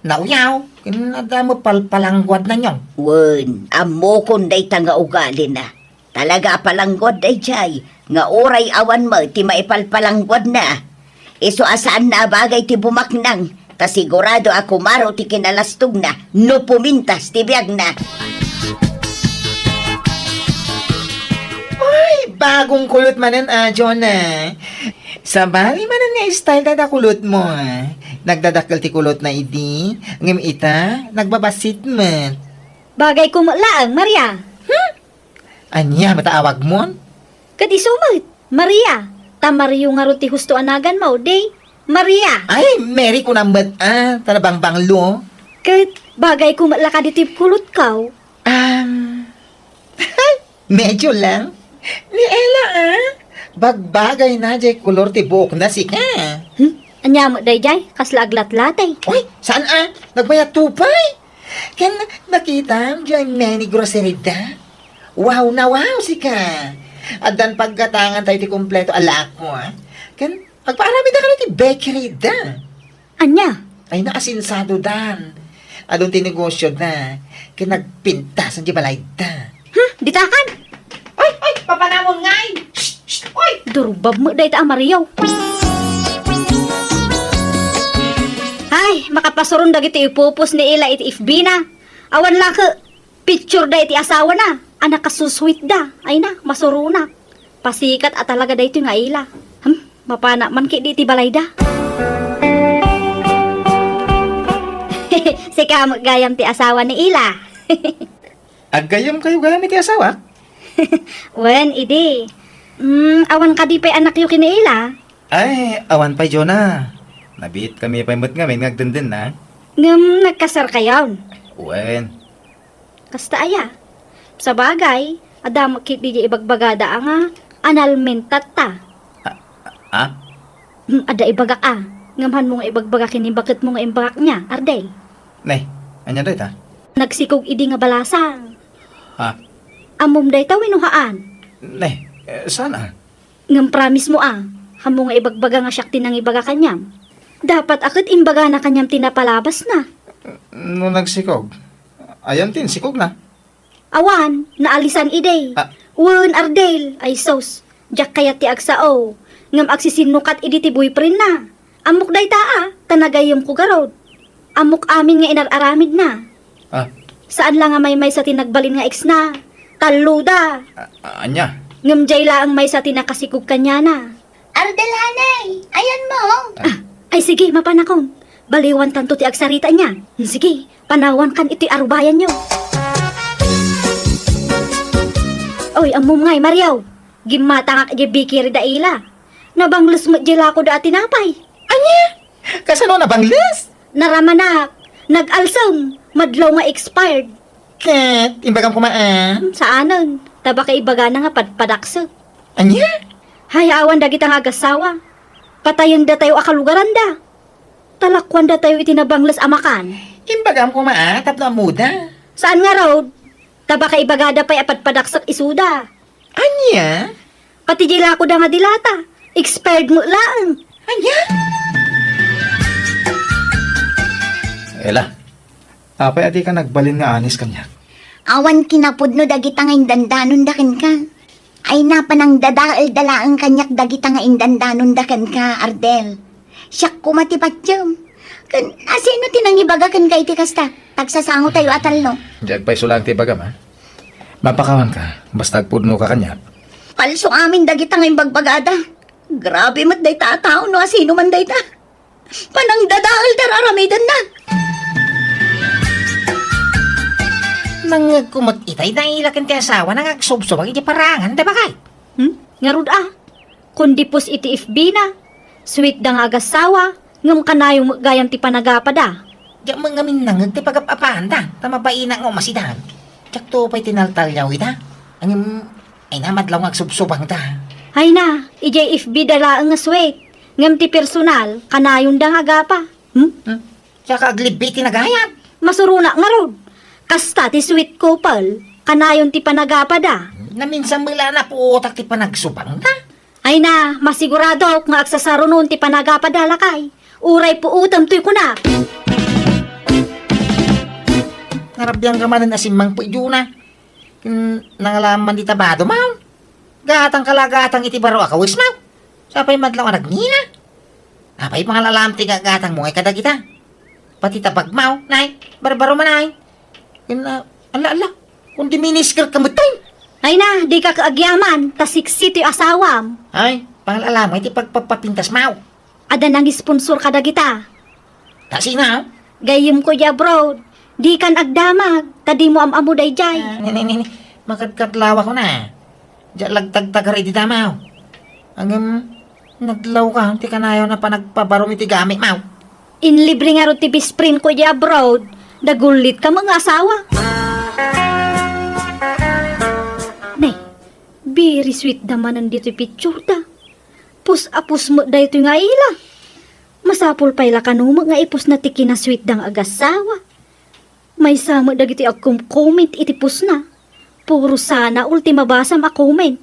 S4: Nauyaw, kinada mo palpalangguad na nyon.
S2: Wen, amo kon day tanga ugali na. Talaga palanggod day jay, nga oray awan mo ti maipalpalanggod na. Iso asaan na bagay ti bumaknang, ta sigurado ako maro ti kinalastog na, no pumintas ti biyag na.
S4: Bagong kulot manan, Jonah. Sa bali manan nga style dadakulot mo, Nagdadakkel ti kulot na idi, ngem ita, nagbabasit man.
S5: Bagay ko laang, Maria.
S4: Anya, mataawag mo?
S5: Kadi sumit, Maria. Tamariyo nga ro ti husto anagan mo, day. Maria.
S4: Ay, Mary ko nambat, talabang banglo.
S5: Kat bagay ko ka di kulot kaw.
S4: Medyo lang. Ni Ella, Bagbagay na jay kulor ti buok na si ka.
S5: Anya mo day jay, kasla aglat-latay.
S4: Uy, saan nagbayat tupay? Kan nakita jay many grocery da. Wow na wow si ka. At dan pagkatangan tayo ti kompleto alak mo, Kan pagpaarami da ka na ti bakery da.
S5: Anya?
S4: Ay naasinsado dan. Adong ti negosyo da. Kan nagpintas ang di balay da.
S5: Ditakan?
S4: Ay, papanamon ngay! Shh! Uy!
S5: Durubab mo day ta Mariyaw. Ay, makapasurong dagiti ipupos ni ila iti FB na. Awan lang ka, picture da iti asawa na. Anak kasusweet da. Ay na, masuro na. Pasikat at talaga da ito nga ila. Mapana man ki di iti balay da. Sika gayam ti asawa ni ila.
S4: Agayam kayo gamit ti asawa?
S5: Wen, idi. Awan ka di pa'y anak yu kiniila.
S6: Ay, awan pa, Jonah. Nabiit kami pa imot ngamin, ngagdendin na.
S5: Ngam nagkasar kayaw.
S6: Uwen.
S5: Kasta aya. Sa bagay, adam kit di ibagbagada nga analmentat ta.
S6: Ah?
S5: Ada ibagak Ngamhan mo nga ibagbaga kini bakit mo nga imbagak niya, Ardel.
S6: Nay, anya doy ta?
S5: Nagsikog idi nga balasang.
S6: Ha?
S5: Amom day ta winuhaan.
S6: Nay, sana?
S5: Ngam promise mo hamo nga ibagbaga nga siyak tinang ibaga kanyam. Dapat akit imbaga na kanyam tinapalabas na.
S6: No nagsikog. Ayan tin, sikog na.
S5: Awan, naalisan ide.
S6: Ah.
S5: Wen Ardel, ay sos. Diyak kayat ti agsao. Ngam agsisinukat idi ti boyfriend na. Amok day ta tanagayom ko garod. Amok amin nga inararamid na.
S6: Ah,
S5: Saan lang nga may sa tinagbalin nga ex na. Taluda.
S6: anya?
S5: Ngam jay laang may sa tinakasikog kanya na.
S2: Ardelanay, ayan mo.
S5: Ay sige, mapanakon. Baliwan tanto ti agsarita niya. Sige, panawan kan iti arubayan nyo. Oy, amom ngay, Mariaw. Gimata nga kaya bikiri da ila. Nabanglos mo jela ko da tinapay.
S4: Kasano na bangles?
S5: Naramanak. Nag-alsam. Madlaw nga expired.
S4: Kat, imbagam ko
S5: Saanon? Taba ka ibaga na nga padpadakso.
S4: Anya?
S5: Hayawan da kitang agasawa. Patayon da tayo akalugaran da. Talakwan da tayo itinabanglas amakan.
S4: Imbagam ko tapno muda.
S5: Saan nga road? Taba ka ibagada pa'y apadpadaksak isuda.
S4: Anya?
S5: Pati jila ko da nga dilata. Expired mo lang.
S4: Anya?
S6: Ela, apay adi ka nagbalin nga anis kanya.
S2: Awan kinapudno dagita nga indandanon daken ka. Ay napanang dadaal dalaang kanyak dagita nga indandanon daken ka, Ardel. Siyak kumatipatyam. Asino tinangibagakan ka iti kasta? Tagsasango tayo atal no.
S6: Diag pa'y sulang ti bagam, ha? Mapakawan ka, basta agpudno ka kanya.
S2: Palso amin dagita nga imbagbagada. Grabe mat day tao no asino man day ta. Panang dadaal dararamidan na.
S4: Nang kumatitay na ilakan ti asawa nang agsubsubag iti parangan, da ba kay?
S5: Ngarud Kundi pus iti FB na. Sweet da nga agasawa. Ngam kanayong gayam ti panagapada.
S4: Diyak mga minangag ti pagapapaan da. Tamabaina nga umasidan. Diyak to pa'y tinaltalyaw ita. Ay namadlaw nga agsubsubang da.
S5: Hay na, ijay FB dala nga sweet. Ngam ti personal, kanayon da nga agapa.
S4: Diyak aglibi tinagayat.
S5: Masuruna nga ron. Kasta ti sweet couple, kanayon ti panagapada.
S3: Na minsan mula na po utak ti panagsubang na.
S5: Ay na, masigurado ako nga aksasaro noon ti panagapada lakay. Uray po utam to'y kunak.
S3: Narabyan ka man na simang po na. Nangalaman di tabado, ma'am. Gatang kalagatang iti baro akawis, ma'am. Sapay madlaw nagnina. Apay pangalalam ti gatang mo ay kada kita. Pati tabag, ma'am, nay. Barbaro manay. Ala, kung di miniskirt ka mo tayo.
S5: Ay na, di ka kaagyaman, tasiksi to'y asawam.
S3: Ay, pangalalam iti pagpapapintas, ma'am.
S5: Ada nang sponsor kada kita.
S3: Tasi na,
S5: Gayim ko ya bro, di kan agdamag, tadi mo amamu dayjay.
S3: Nini, makadkadlawa ko na. Diyan lagtagtagari di tamaw. Hanggang naglaw ka, ti kanayo na pa nagpabarom iti gamit, maw.
S5: Inlibre nga ro ti bisprin ko ya bro, dagulit ka mga asawa. Nay, very sweet naman ang dito picture da. Pus-apus mo da ito nga ila. Masapol pa ila kanuma nga ipus na tiki na sweet dang agasawa. May sama dagiti akong comment itipus na. Puro sana ultima basam a comment.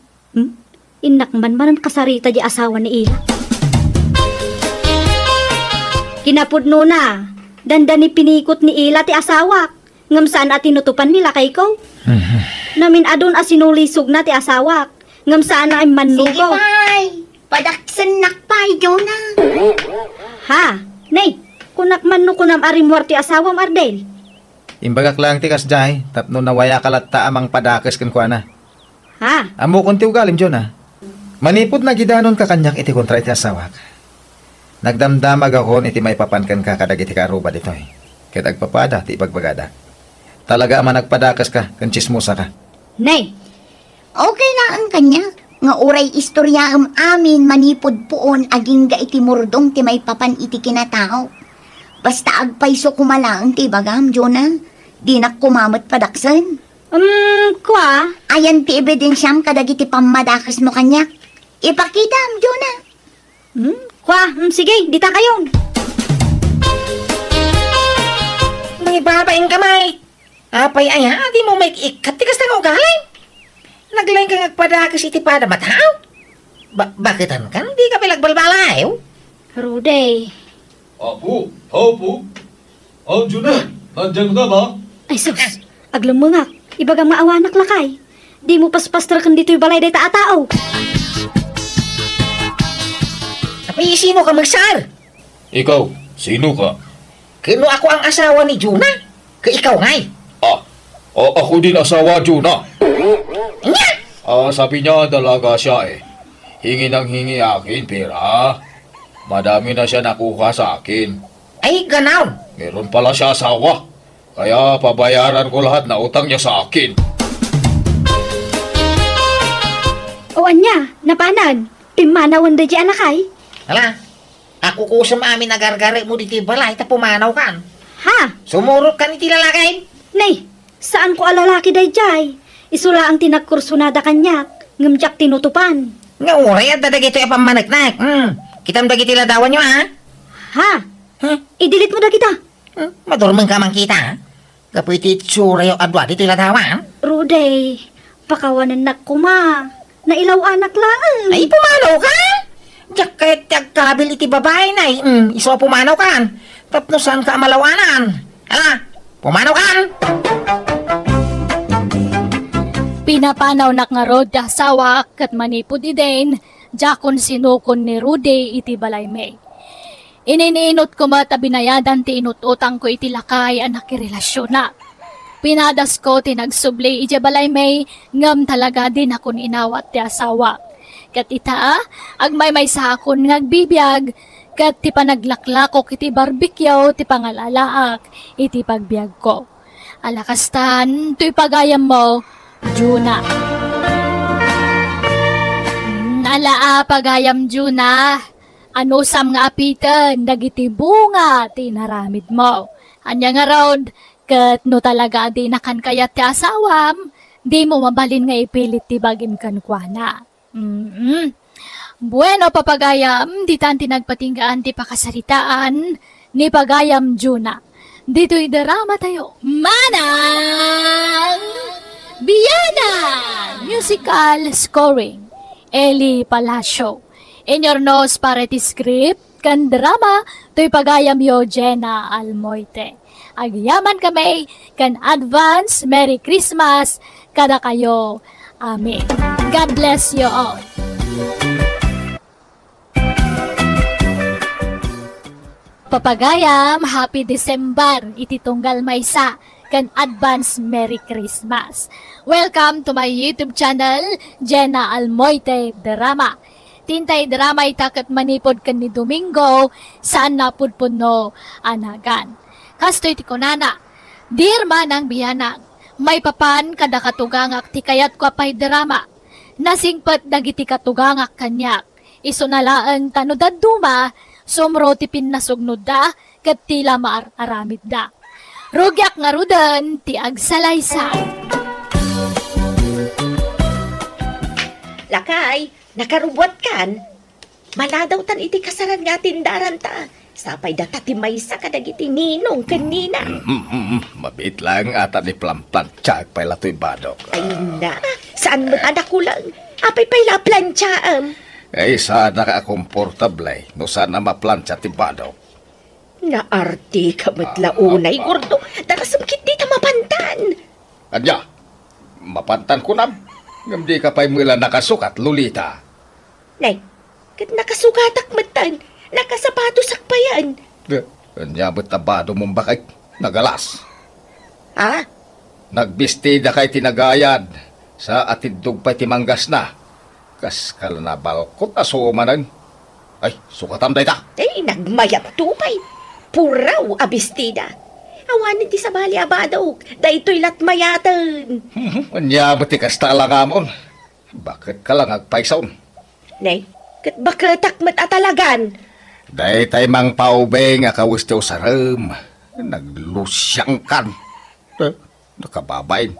S5: Inakman manan kasarita di asawa ni ila. Kinapudno na. Dandani pinikot ni ila ti asawa. Ngam saan at tinutupan nila kay ko. Namin adon asinulisog na ti asawa. Ngam saan na ay
S2: Sige,
S5: manlugaw.
S2: pay. Padaksan nakpay, Jonah.
S5: Ha? Nay, kunak man no kunam arimwar ti asawam Ardel.
S6: Imbagak lang ti kasjay, tapno nawaya kalatta amang padakes kan kuana.
S5: Ha?
S6: Amo kon ti ugalim, Jonah. Manipod na gidanon ka kanyak iti kontra iti asawak. Nagdamdamag ako iti may papankan ka kadag iti karuba ditoy. Ket agpapada ti ipagbagada. Talaga man nagpadakas ka, kan chismosa ka.
S5: Nay,
S2: Okay na ang kanya. Nga uray istorya amin manipod poon aging ga iti murdong ti may papan iti kinatao. Basta agpayso kumalaang ti bagam, Jonah. Di na kumamot padaksan.
S5: kwa?
S2: Ayan ti ebidensyam kadag iti pamadakas mo kanya. Ipakita am, Jonah.
S5: Kwa? Sige, dita kayon.
S3: May babaeng kamay. Apay aya, di mo may ikat tikas na ugalay. Naglaing ka ngagpadakas iti pada mataw. Bakitan kan? Di ka pilagbalbalayo.
S5: Ruday.
S7: Apo, tao po. Andiyan na, nandiyan ka ba?
S5: Ay sus, aglamungak. Ibagang maawanak lakay. Di mo paspastrakan dito'y balay day taatao.
S3: Apay, sino ka magsar?
S7: Ikaw, sino ka?
S3: Kino ako ang asawa ni Jonah? Ikaw ngay.
S7: Ako din asawa, Jonah.
S3: Nya!
S7: Sabi niya dalaga siya eh. Hingi ng hingi akin pera. Madami na siya nakuha sa akin.
S3: Ay, ganaw.
S7: Meron pala siya asawa. Kaya pabayaran ko lahat na utang niya sa akin.
S5: O anya, napanan. Pimanawan da di anakay.
S3: Hala, ako kusam amin nagargari mo diti balay ta pumanaw kan.
S5: Ha?
S3: Sumurot kan iti lalakay.
S5: Nay, saan ko alalaki day jay? Isula ang tinagkursunada kanyak. Ngamjak tinutupan.
S3: Nga uray at dadagito ay pamanagnak. Kitam dagiti ladawan nyo ha.
S5: Ha?
S3: Huh?
S5: Idilit mo da kita.
S3: Madurmang ka man kita ha. Kapoy iti tsura yung adwa diti ladawan.
S5: Ruday, pakawanan na kuma. Nailaw anak lang.
S3: Ay, pumanaw ka? Diyak kahit kabil iti babae na iso pumanaw kan. Tapno saan ka malawanan. Hala, pumanaw kan.
S1: Pinapanaw nak nga rod asawa kat manipod iden, jakon sinukon ni Rudy iti balay may. Inininot ko mata binayadan ti inututang ko iti lakay anak relasyon na. Pinadas ko tinagsubli iti balay may, ngam talaga din akon inawat ti asawa. Kat ita, agmay sa akon ngagbibiyag, kat ti panaglaklakok iti barbecue, ti pangalalaak, iti pagbiag ko. Alakastan, to'y pagayam mo, Juna. Nalaa pagayam Juna. Ano sam nga apitan, dagiti bunga, tinaramid mo. Anya nga round, kat no talaga di nakan kayat ti asawam, di mo mabalin nga ipilit ti bagim kankwana. Bueno papagayam, di tan tinagpatinggaan ti pakasaritaan, ni pagayam Juna. Dito'y drama tayo. Manang Biyana! Musical scoring. Eli Palacio. In your nose parity script, kan drama, to'y pagayam yo Jenna Almoite. Agyaman kami, kan advance Merry Christmas, kada kayo. Amen. God bless you all. Papagayam, Happy December, iti tunggal maysa, kan advance Merry Christmas. Welcome to my YouTube channel, Jenna Almoite Drama. Tintay drama itakat manipod kan ni Domingo, saan napudpuno anagan. Kastoy ti konana, dear manang biyanang, may papan kada katugangak ti kayat ko apay drama. Nasingpat dagiti katugangak kanyak, isunalaan tanudad duma, sumro ti pinnasugnod da, kat tila aramid da. Rugyak nga rudan, ti agsalaysa.
S8: Lakay, nakarubot kan? Maladaw tan iti kasaran nga tindaran ta. Sapay data ti maysa kadagiti ninong kanina.
S7: Mabit lang ata ni plan-plantsa pala to'y badok.
S8: Ay na, saan mo anak ko lang? Apay pay la plantsaam.
S7: Ay, sana ka komportable, no sana maplantsa ti badok.
S8: Naarti ka matlaunay, gordo. Darasam kit di ta mapantan.
S7: Adya, mapantan ko na. Ngam di ka pa'y mula nakasukat, Lolita.
S8: Nay, kat nakasugatak matan. Nakasapatos sakpayan.
S7: Anya ba't tabado mong bakit? Nagalas.
S8: Ha?
S7: Nagbistida kay tinagayad. Sa atidog pa'y timanggas na. Kas kalanabal ko na sumanan. Ay, sukatam day ta.
S8: Ay, nagmayat tupay. Puraw abistida. Awanin ti sabali abadaw. Daytoy latmayatan.
S7: Anya ba't ikas talangamon? Bakit ka lang agpaisaw?
S8: Nay, kat bakatak mat atalagan.
S7: Day tay mang paube nga kawistaw sa ram. Naglusyang kan. Nakababain.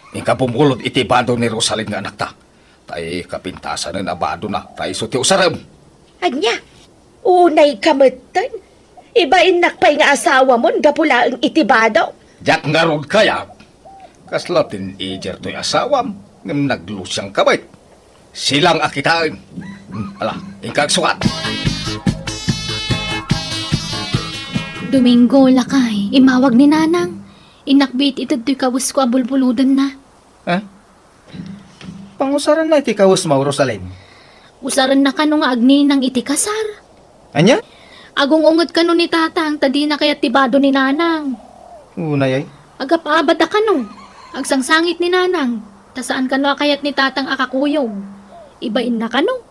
S7: Ika pumulod iti bado ni Rosalyn nga anak ta. Tay kapintasan na nabado na. Tay sutiw sa ram.
S8: Anya, unay kamatan. Ibain nakpay nga asawa mo, gapula ang itibado.
S7: Jack nga rod kaya. Kaslatin ijer to'y asawam. Ngam naglusyang kabait. Silang akitain. Ala, ingkag sukat.
S1: Domingo, lakay, imawag ni nanang. Inakbit ito to'y kawas ko abulbuludan na.
S6: Ha? Pangusaran na iti kawas mo, Rosalyn.
S1: Usaran na kano nga agni ng iti kasar.
S6: Anya?
S1: Agong ungot kano ni tatang, tadi na kaya tibado ni nanang.
S6: Unay ay.
S1: Agapabad kano, agsangsangit ni nanang. Tasaan kano kayat ni tatang akakuyog. Ibain na kano.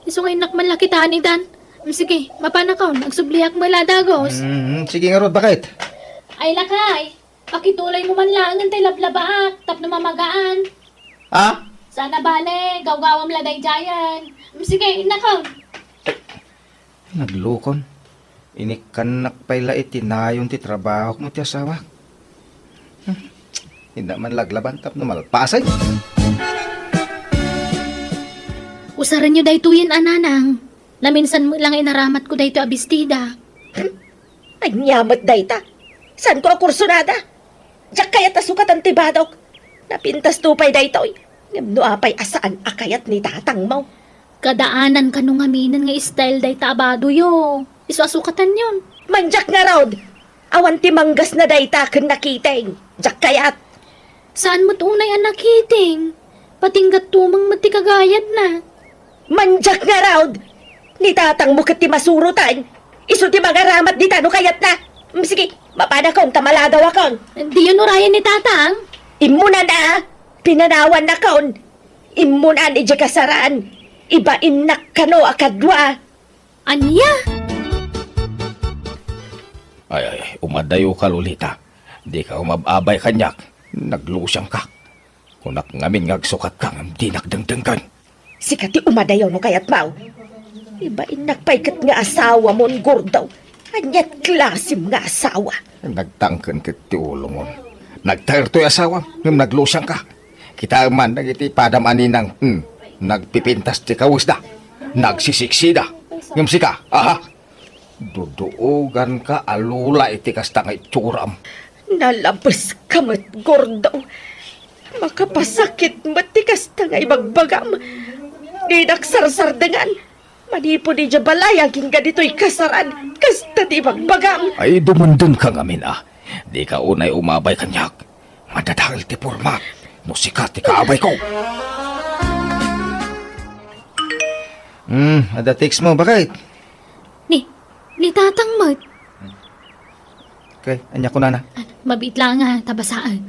S1: Isungay nakman lakitaan ni Dan. Sige, mapanakaw, nagsubliak mo ladagos.
S6: Sige nga rod, bakit?
S1: Ay lakay, pakitulay mo man lang ang tay lablabaak, tap na mamagaan.
S6: Ah?
S1: Sana bale, gawgawam laday jayan. Sige, nakaw.
S6: Naglukon. Inikan nakpayla itinayon ti trabaho mo ti asawa. Hindi man laglaban tap na malpasay.
S1: Usaran nyo daytoyin ananang. Naminsan mo lang inaramat ko dayto abistida.
S8: Ay, nyamat dayta. San ko akursunada? Diyak kaya tasukat ang tibadok. Napintas tupay daytoy. Ngam no apay asaan akayat ni tatang mo.
S1: Kadaanan ka nung aminan nga style dayta abado yo. Isasukatan yun.
S8: Manjak nga raud. Awan ti manggas na dayta kan nakiteng. Diyak kayat.
S1: Saan mo't unay ang nakiting? Patinggat tumang matikagayad na.
S8: Manjak nga raud. Ni tatang mo kat ti masurutan. Iso ti magaramat di tano kayat na. Sige, mapada kong tamalagaw akong.
S1: Di yun urayan ni tatang.
S8: Imuna na. Pinanawan na kaon. Imunan iji kasaran. Ibain na kano akadwa.
S1: Anya?
S7: Ay, umadayo ka, Lolita. Di ka umababay kanyak. Naglusyang ka. Kunak ngamin ngagsukat ka ng dinagdangdanggan.
S8: Sikati umadayaw no kayat mau. Ibain nakpaykat nga asawa mo ang gordaw. Anyat klasim nga asawa.
S7: Nagtangkan kit ti ulo mo. Nagtayar to'y asawa. Ngam naglusyang ka. Kita man nagiti padam aninang. Nagpipintas ti kawis da. Nagsisiksida. Ngam sika. Aha. Duduogan ka alula iti kasta nga itsuram.
S8: Nalabas ka mat, gordo. Makapasakit mat ti kasta nga ibagbagam. Di naksarsardangan. Manipo di dya balay aging ka dito'y kasaran. Kasta di ibagbagam.
S7: Ay dumundun ka ngamin Di ka unay umabay kanyak. Madadahil ti porma. No sikat ti kaabay ko.
S6: Ada text mo, bakit?
S1: Ni tatang mat.
S6: Okay, anya ko na.
S1: Mabit lang nga, tabasaan.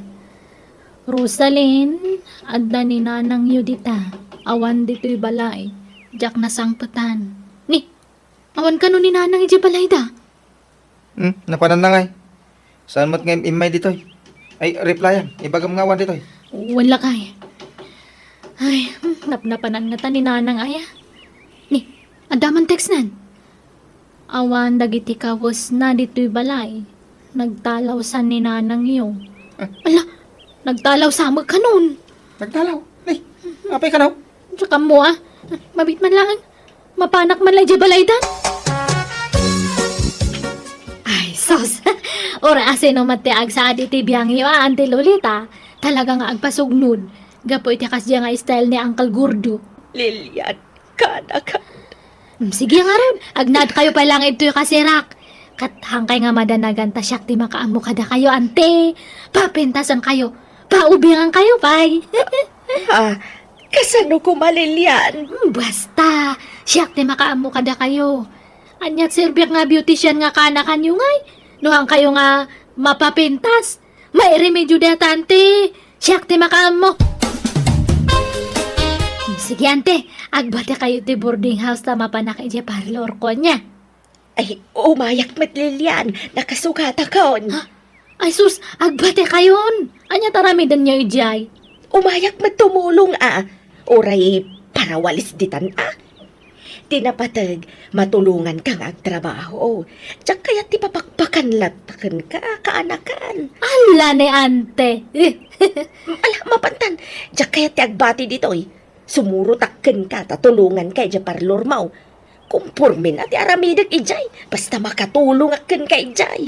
S1: Rosalyn, adda ni nanang Yudita. Awan dito'y balay. Diyak na sangputan. Awan ka no ni nanang iji balay da.
S6: Napanan na nga eh. Saan mo't ngayon imay ditoy? Ay, replyan. Ibagam nga wan ditoy.
S1: Wala kay. Ay, napnapanan nga ta ni nanang aya. Adaman text nan. Awan dagiti kawos na dito'y balay. Nagtalaw sa ni nanang iyo. Ala, nagtalaw sa amag ka nun.
S6: Nagdalaw. Ay, apay ka na.
S1: Tsaka mo mabit man lang. Mapanak man lang di balay dan. Ay, sos. Ora asin no matiag sa aditi biyang iyo, Ante Lolita. Talaga nga agpasugnod. Gapo iti kasya nga style ni Uncle Gordo.
S8: Lilian, kada ka.
S1: Sige nga ron, agnad kayo pa lang ito yung kasirak. Kathangkay nga madanagan ta siyak ti makaamo kada kayo, ante. Papentasan kayo, paubingan kayo, pay.
S8: Kasano ko malilian?
S1: Basta, siyak ti makaamo kada kayo. Anyat serbiak nga beautician nga kanakan yung ngay. Nuhang kayo nga mapapentas. May remedyo data, ante. Siyak ti makaamo. Sige, ante. Agbate kayo ti boarding house ta mapanak iti parlor ko niya.
S8: Ay, umayak mat Lilian. Nakasugata kaon.
S1: Ay sus, agbate kayon. Anya taramidan niyo ijay.
S8: Umayak mat tumulong Oray, parawalis ditan Tinapatag, matulungan kang agtrabaho. Diyak kaya ti papakpakan latakan ka, kaanakan.
S1: Ala ni ante.
S8: Ala, mapantan. Diyak kaya ti agbati dito'y. Sumurutakkan ka, tatulungan kay dya parlor mau. Kumpurmin at aramidag ijay. Basta makatulong akan kay ijay.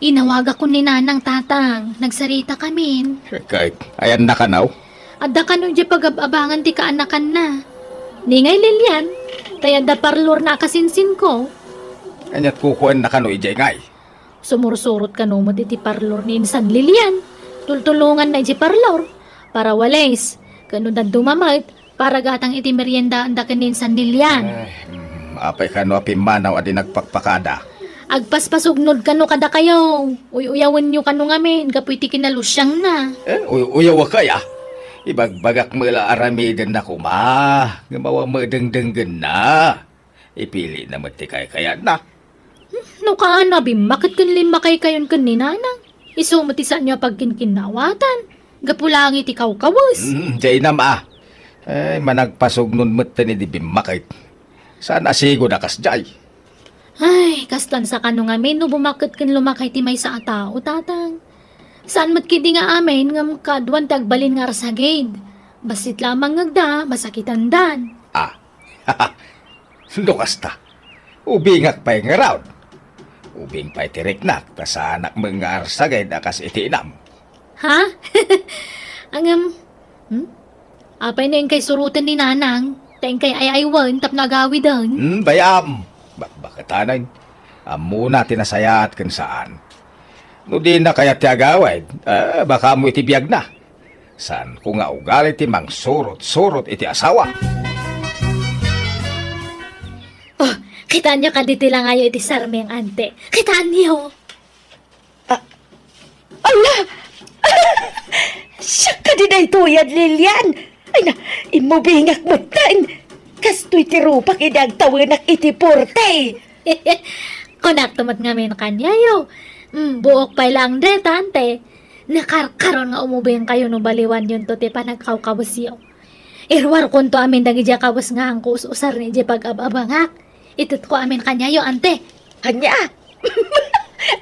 S1: Inawag ako ni nanang tatang. Nagsarita kamin.
S7: Kahit ayan na ka now.
S1: Adda ka nung di pag-abangan ti kaanakan na. Ningay Lilian. Tayada parlor na kasinsin ko.
S7: Anyat kukuan na ka no ijay ngay.
S1: Sumursurot ka nung mo ti parlor ni Insan Lilian. Tultulungan na iti parlor. Para walays. Kano na dumamait. Para gatang iti merienda anda kanin San Lilian.
S7: Apay ka no apimanaw adi nagpakpakada.
S1: Agpaspasugnod kano kada kayo. Uyawan nyo kano ngamin. Kapoy ti kinalusyang na.
S7: Uyawa kaya. Ibagbagak mo la aramidan na kuma. Gamawa mo dengdenggen na. Ipili na mo ti kaya na.
S1: No kaan abim, bakit kun lima kay kayon kun ni nanang? Isumati sa nyo pagkinkinawatan. Gapulang iti kaw-kawas.
S7: Jay nam Ay, managpasugnod mo ni di bimakit. Sana sigo na kas jay.
S1: Ay, kastan sa kano nga may no bumakit kin lumakay ti may sa atao, tatang. Saan mat kiti nga amin nga kadwan tagbalin nga rasagid. Basit lamang ngagda, masakitan dan.
S7: Lukas ta. Ubingak pa yung around. Ubing pa itiriknak, ta sa anak mga arsagay na kas itinam.
S1: Ha? Apay na yung kay surutan ni nanang. Tayong kay ayaywan, tap nagawi dan.
S7: Bayam. Bakatanan. Muna tinasayat kan saan. No di na kaya tiagawid, baka mo itibiyag na. San ko nga ugali ti mang surot iti asawa.
S1: Oh, kitaan niyo kaditi lang ayo iti sarmeng ante. Kitaan niyo.
S8: Ala! Siya ka din ay tuyad, Lilian. Ay na, imubingak mo tan. Kasto'y tirupak idagtawanak iti porte.
S1: Konak tumat nga min kanyayo. Buok pa lang de, tante. Nakarkaron nga umubing kayo no baliwan yun to ti panagkawkawasyo. Irwar kun to amin dagi dya kawas nga ang usar ni dya pag-ababangak. Itut ko amin kanyayo, ante.
S8: Hanya?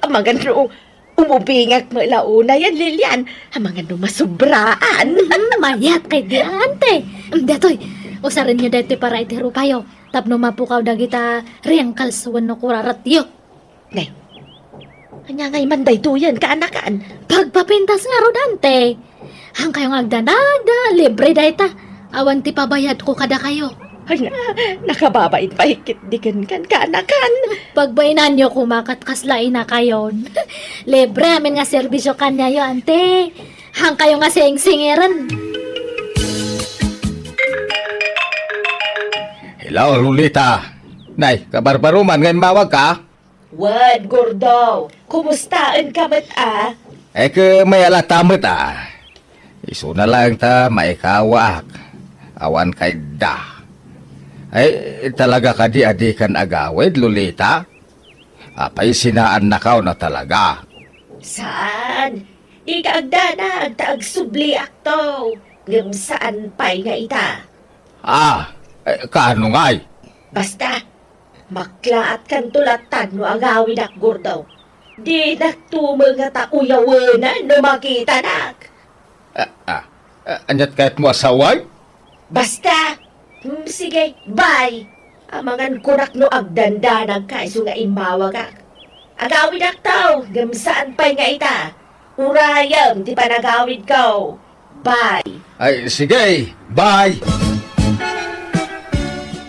S8: Amangan ro, umubingak mo launa yan, Lilian. Amangan ro masubraan.
S1: Mayat kay di, ante. Datoy, usarin nyo dito para iti rupayo. Tapno mapukaw dagita riyang kalsuan no kuraratyo.
S8: Nay, anya ngay manday tuyan kaanakan.
S1: Pagpapintas nga rodante. Hang kayong agdanada, libre dayta. Awan ti pabayad ko kada kayo.
S8: Ay nga, nakababait pahikit di kan kaanakan.
S1: Pagbainan nyo kumakat kaslain na kayon. Libre amin nga serbisyo kanya yo, ante. Hang kayo nga sing-singiran.
S7: Hello, Lolita. Nay, kabarbaruman ngayon mawag ka?
S8: Wad, Gordo. Kumustaan ka mat
S7: May alatamot Iso na lang ta maikawak. Awan kay da. Talaga ka di adikan agawid, Lolita? Apay sinaan na kao na talaga.
S8: Saan? Ikaagdanag taag subli akto. Ngam saan pa'y nga ita.
S7: Kaano nga'y?
S8: Basta, maklaat kan tulatan no agawin ak Gordo. Di nagtumang nga tauyawanan no makita nak.
S7: Anyat kahit mo asaway?
S8: Basta, sige, bye. Amangan kurak no agdandanag ka iso nga imawag ak. Agawin ak tao, ngam saan pa'y nga ita. Urayam, di pa nagawid ko. Bye.
S7: Sige, bye!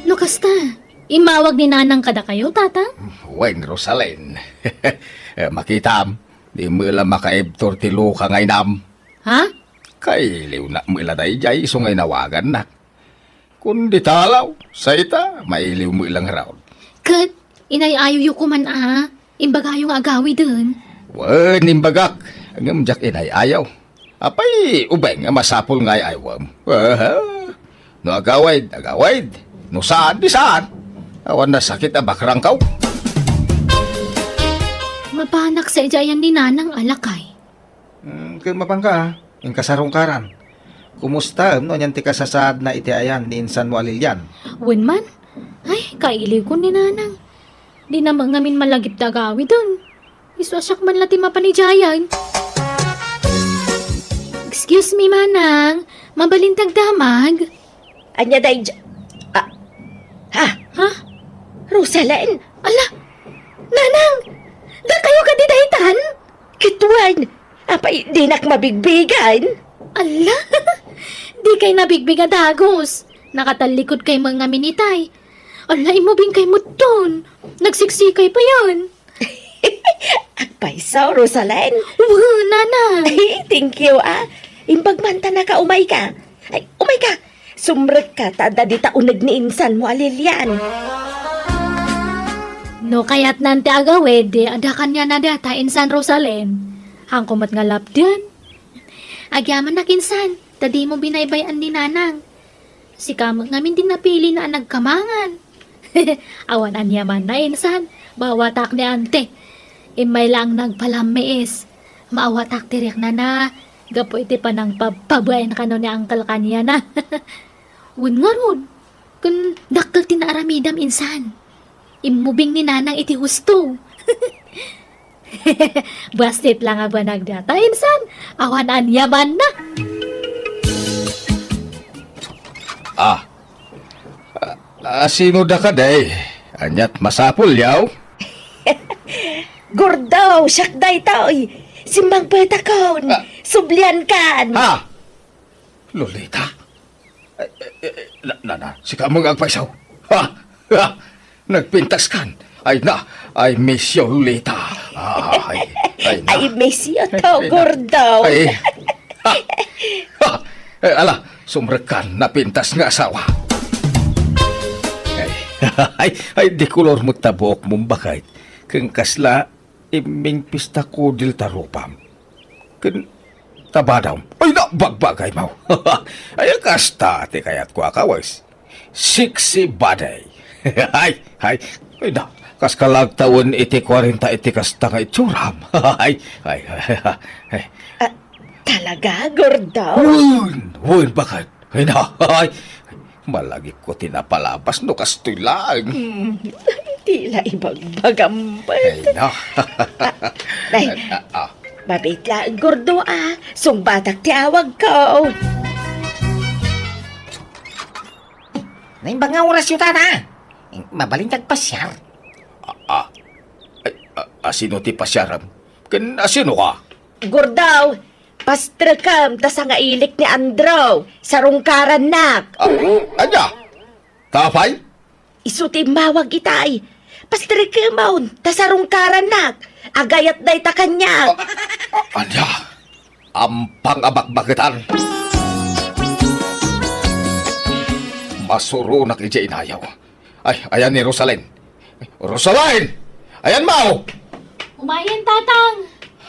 S1: No kasta, imawag ni nanang kada kayo, tata?
S7: Wen, Rosalen. Makitam, di mo lang makaibtor ti Luka ngay nam.
S1: Ha?
S7: Kay liw na mo ila day jay so ngay nawagan na. Kung di talaw, sa ita, mailiw mo ilang raw.
S1: Kat, inayayo yu ko man Imbagayong agawi dun.
S7: Wen, imbagak, ang jak inay ayaw. Apay, ubeng nga masapol ngay aywam. No agawaid, no saan, di saan. Awan na sakit bakrang kaw.
S1: Mapanak sa ijayan ni nanang alakay.
S6: Kaya mapangka, yung kasarungkaran. Kumusta, no, yan ti kasasad na iti ayan ni insan mo alilyan.
S1: Wen man? Ay, kailiw ko ni nanang. Di naman ngamin malagip na agawi dun. Iswasyak man lati mapanijayan. Excuse me, manang. Mabalintag damag.
S8: Anya day Ha? Rosalen?
S1: Ala! Nanang! Da kayo ka di dahitan?
S8: Kituan! Apay, di nak mabigbigan?
S1: Ala! Di kay nabigbiga dagos. Nakatalikod kay mga minitay. Ala, imubing kay muton. Nagsiksikay pa yan.
S8: Apay sa Rosalen?
S1: Nanang!
S8: Thank you, Imbagmanta na ka, umay ka. Ay, umay ka. Sumrek ka, tada di taunag ni insan mo alilyan.
S1: No kaya't nante agawed, ada kanya na data insan Rosalen. Hangkumat nga lapdan. Agyaman na kinsan, tadi mo binaybayan ni nanang. Si kamag namin din napili na nagkamangan. Awan anyaman na insan, bawatak ni ante. Imay lang nagpalamiis. Maawatak tirik na. Gapo iti pa nang pabayan ka no ni angkal kanya na. Wun nga ron. Kun dakkel tinaaramidam insan. Imubing ni nanang iti husto. Bastit lang ba nagdata insan. Awan anyaman na.
S7: Sino da ka day? Anyat masapul yaw?
S8: Gordo, syakday taoy. Simbang peta kon. Sublian kan.
S7: Lolita? Si kamong agpaisaw. Nagpintas kan. Ay miss you, Lolita.
S8: Ay, miss you to, Gordo.
S7: Ala, sumrekan napintas nga asawa. Ay, di kulor mo tabok mong bakit. Kung kasla, iming pista kudil tarupam. Kung tabadaw, ay bagbagay mo. Ay, kasta, ti kayat ko akawas. Siksi baday. Ay, kas kalagtawon iti 40 iti kasta nga itsuram. Ay.
S8: Talaga, Gordo?
S7: Wun, bakit? Ay, malagi ko tinapalabas no kastoy lang.
S8: Tila ibagbagampat. Nay, mabit lang, Gordo, Sungbatak ti awag ko.
S4: Naimbang nga oras yung tata. Mabalintag pasyar.
S7: Asino ti pasyaram? Kan asino ka?
S8: Gordaw, pastrakam ta sa nga ilik ni Andrew, sarungkaran nak.
S7: Anya? Tapay?
S8: Isu ti mawag itay. Pastrakam ta sarungkaran nak. Agayat day ta kanya.
S7: Anya? Ampang abakbakitan. Masuro na kay inayaw. Ay, ayan ni Rosalyn. Rosalyn! Ayan mo!
S1: Umayan, tatang.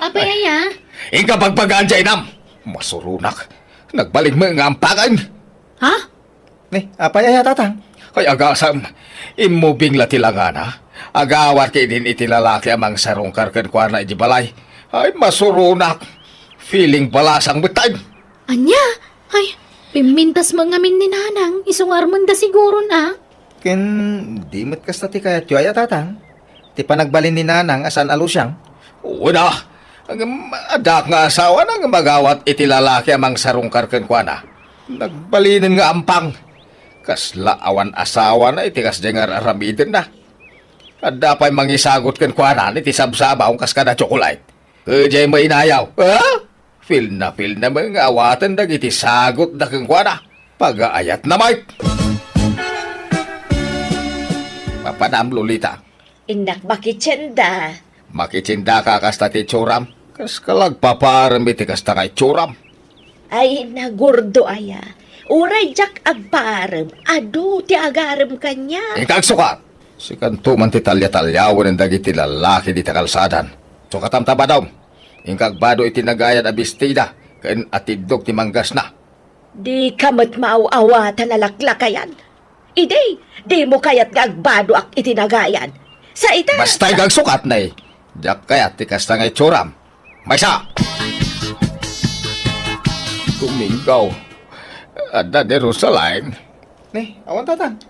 S1: Apa ya?
S7: Ika pagpagaan dyan nam. Masurunak. Nagbaling mo nga ampangan.
S1: Ha?
S6: Apa ya tatang?
S7: Kay agasam, imubing latilangana. Agawat kay din itilalaki amang sarungkar kan kwa na ijibalay. Ay, masurunak. Feeling balasang betay.
S1: Anya? Ay, pimintas mga min ni nanang. Isong armanda siguro na.
S6: Ken di met kasta ti kayat yu aya tatang. Ti panagbalin ni nanang asan alusyang.
S7: Oo na. Ang adak nga asawa nang magawat itilalaki amang sarungkar kan kwa na. Nagbalinin nga ampang. Kasla awan asawa na itikas jengar aramidin na. Ada pa'y mangisagot kan kwa na iti sabsabaw kas kada chocolate. Kajay mo inayaw. Ha? Feel na mga awatan dag iti sagot da kan kwa na. Pag-aayat na may. Papanam Lolita.
S8: Inak makitsenda.
S7: Makitsinda ka kasta ti churam. Kas kalagpaparam iti kasta kay churam.
S8: Ay, nagurdo aya. Uray jak agparem. Ado ti agarem kanya.
S7: Ikag sukat. Si kanto man ti talya-talyawan ang dagiti lalaki di takalsadan. Sukatam tabadaw. Ingkag bado iti nagayad abistida. Kain atidog ti manggas na.
S8: Di kamat maaw-awatan na laklakayan. Ide, di mo kayat gagbado ak itinagayan. Sa ita.
S7: Basta ikag sukat na eh. Diyak kayat ti kasta ngay churam. Maysa! Kuminggaw. Ada ni Rosaline.
S6: Awan tatang.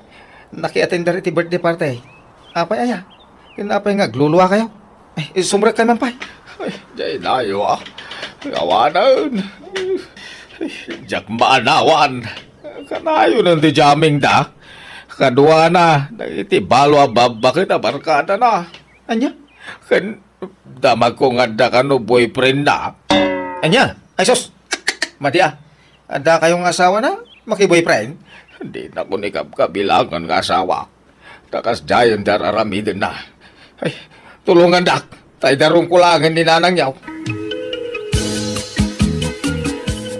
S6: Naki-attender iti birthday party. Apa aya? Kinapay nga gluluwa kayo. Ay, sumrek kayo man pay.
S7: Ay, jay layo ah. Kawanan. Diyak maanawan. Kanayo ng ti jamming da. Kadua na. Iti balo ababakit na barkada na.
S6: Anya?
S7: Kan damag ko nga da ka no boyfriend na.
S6: Anya? Ay sus. Mati Ada kayong asawa na? Maki-boyfriend?
S7: Hindi na ko ni kabilangan nga asawa. Takas jayon dar aramidin na. Ay, tulungan dak. Tay darong kulangan ni nanang yaw.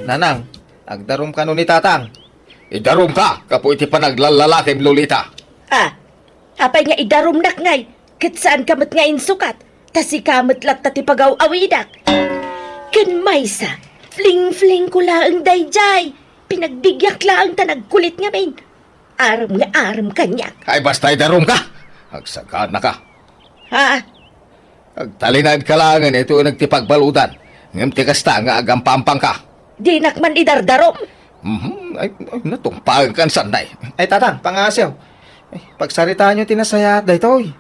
S6: Nanang, agdarom ka nun ni tatang.
S7: Idarom ka, kapo iti panaglalalakim Lolita.
S8: Apay nga idarum nak ngay. Kat saan kamat nga insukat. Tasi kamat lat tati pagaw-awidak. Kan maysa, fling-fling ko laang dayjay. Pinagbigyak laang tanagkulit nga main. Aram kanyak.
S7: Ay, basta idarom ka. Agsaka na ka. Agtalinad ka langan ito nagtipagbaludan. Ngam tikasta nga agampampang ka.
S8: Di nakman idardarom.
S7: Ay, natumpagan kan sanday.
S6: Ay tatang, pangasyaw. Ay, pagsaritaan nyo tinasaya at daytoy.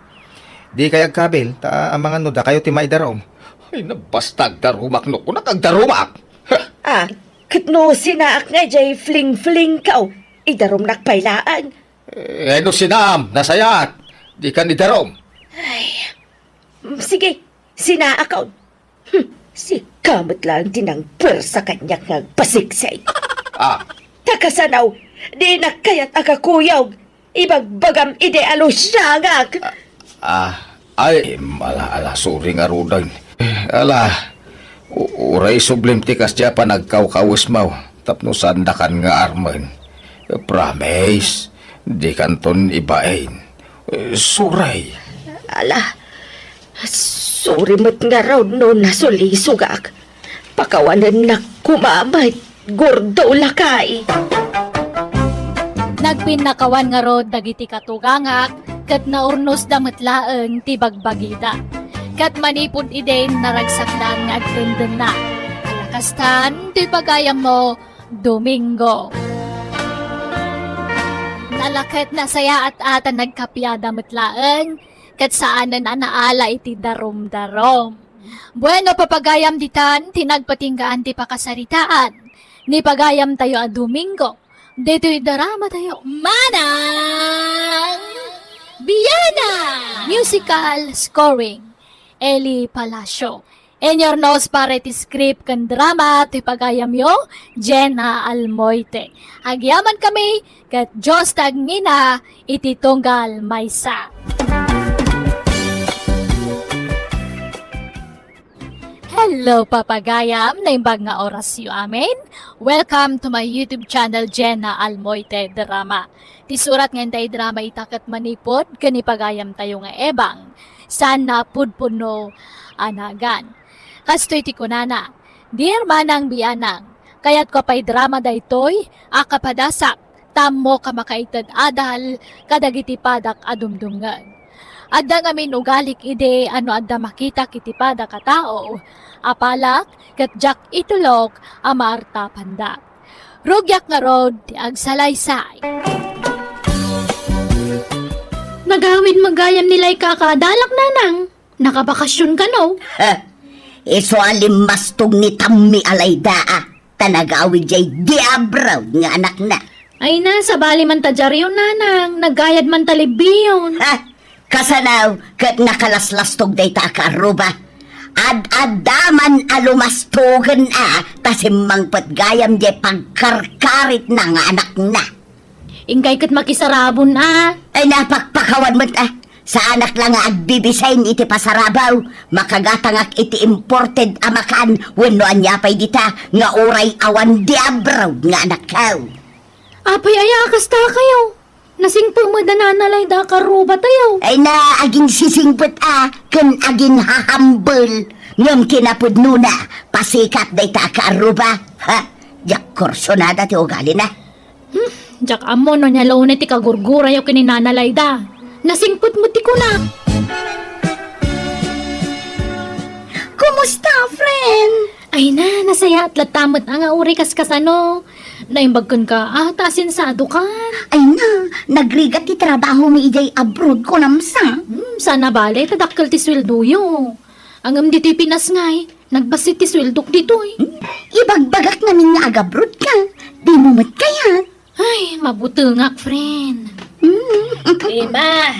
S6: Di kayag kabil, ta ang mga nuda kayo ti maidarom.
S7: Ay, nabastag darumak no. Kunak agdarumak.
S8: Katno sinaak nga jay fling-fling kao. Idarom nakpailaan.
S7: No sinam, nasayat. Di ka ni darom.
S8: Sige, sinaak kao. Si kamat lang tinang pwersa kanyak nga pasiksay. Takasanaw, di nakayat akakuyog. Ibagbagam idealo siya ngak.
S7: Ay, ala, sorry nga rudan. Ala, uray sublim tikas dya pa nagkaw-kawis mo. Tapno sandakan nga arman. Promise, di kanton ibain. Suray.
S8: Ala, sorry mat nga raw no nasulisugak. Pakawanan na kumamay, gordo lakay.
S1: Nagpinakawan nga rod dagiti katugangak, kat naurnos damatlaeng ti bagbagida. Kat manipod iden naragsakdan nga agtenden na. Alakastan, ti pagayam mo, Domingo. Nalakat na saya at ata nagkapya damatlaeng, kat saan na naala iti darom-darom. Bueno, papagayam ditan, tinagpatinggaan ti pakasaritaan. Ni pagayam tayo a Domingo. Dito'y darama tayo, Manang Biana! Musical scoring, Eli Palacio. In your nose para iti script kan drama ti pagayam yo, Jenna Almoite. Agyaman kami kat Diyos tagngina iti tunggal maysa. Hello papagayam na imbag nga oras yu amin. Welcome to my YouTube channel Jenna Almoite Drama. Ti surat nga tay drama itakat manipod kani pagayam tayo nga ebang. Sana pudpuno anagan. Kastoy ti kunana, dear manang bianang, kayat ko pa'y drama daytoy, akapadasak, tammo ka makaitad adal, kadagiti padak adumdungan. Adda ngamin ugalik ide, ano adda makita kiti padak katao, apalak, katjak itulok, amarta pandak. Rugyak nga rod, ti agsalaysay.
S5: Nagawid magayam nila'y kakadalak nanang. Nakabakasyon ka no?
S2: Ha? Iso alimastog ni Tammi Alayda tanagawid jay diabraw nga anak na.
S5: Ay na, sa bali man tadyaryo nanang. Nagayad man talibiyon.
S2: Ha? Kasanaw, kat nakalaslastog day ta karuba. Ad-adaman alumastogan tasimang patgayam jay pagkarkarit na nga anak na.
S5: Ingkay kat makisarabon
S2: Ay napakpakawan mo sa anak lang nga agbibisayin iti pasarabaw, makagatangak iti imported amakan, wenno anyapay dita, nga uray awan diabraw nga anak kaw.
S5: Apay ayakas ta kayo. Nasingpang madananalay da karuba tayo.
S2: Ay na aging sisingpot kan aging hahambol, ngam kinapudno na, pasikat day ta kaaruba. Ha? Jak korsonada ti ugali na.
S5: Jak amo no niya launay ti kagurgura yaw kininanalay da. Nasingput mo ti ko na.
S2: Kumusta, friend?
S5: Ay na, nasaya at latamot nga uri kaskasano. Naimbagkan ka, tasinsado ka.
S2: Ay na, nagrigat ti trabaho mi ijay abroad ko namsa.
S5: Sana bale, tadakkel ti sweldo yo. Angam dito'y Pinas ngay, nagbasit ti sweldok dito'y.
S2: Ibagbagak namin nga agabroad ka. Di mo mat kaya.
S5: Ay, mabutungak, friend. Ema,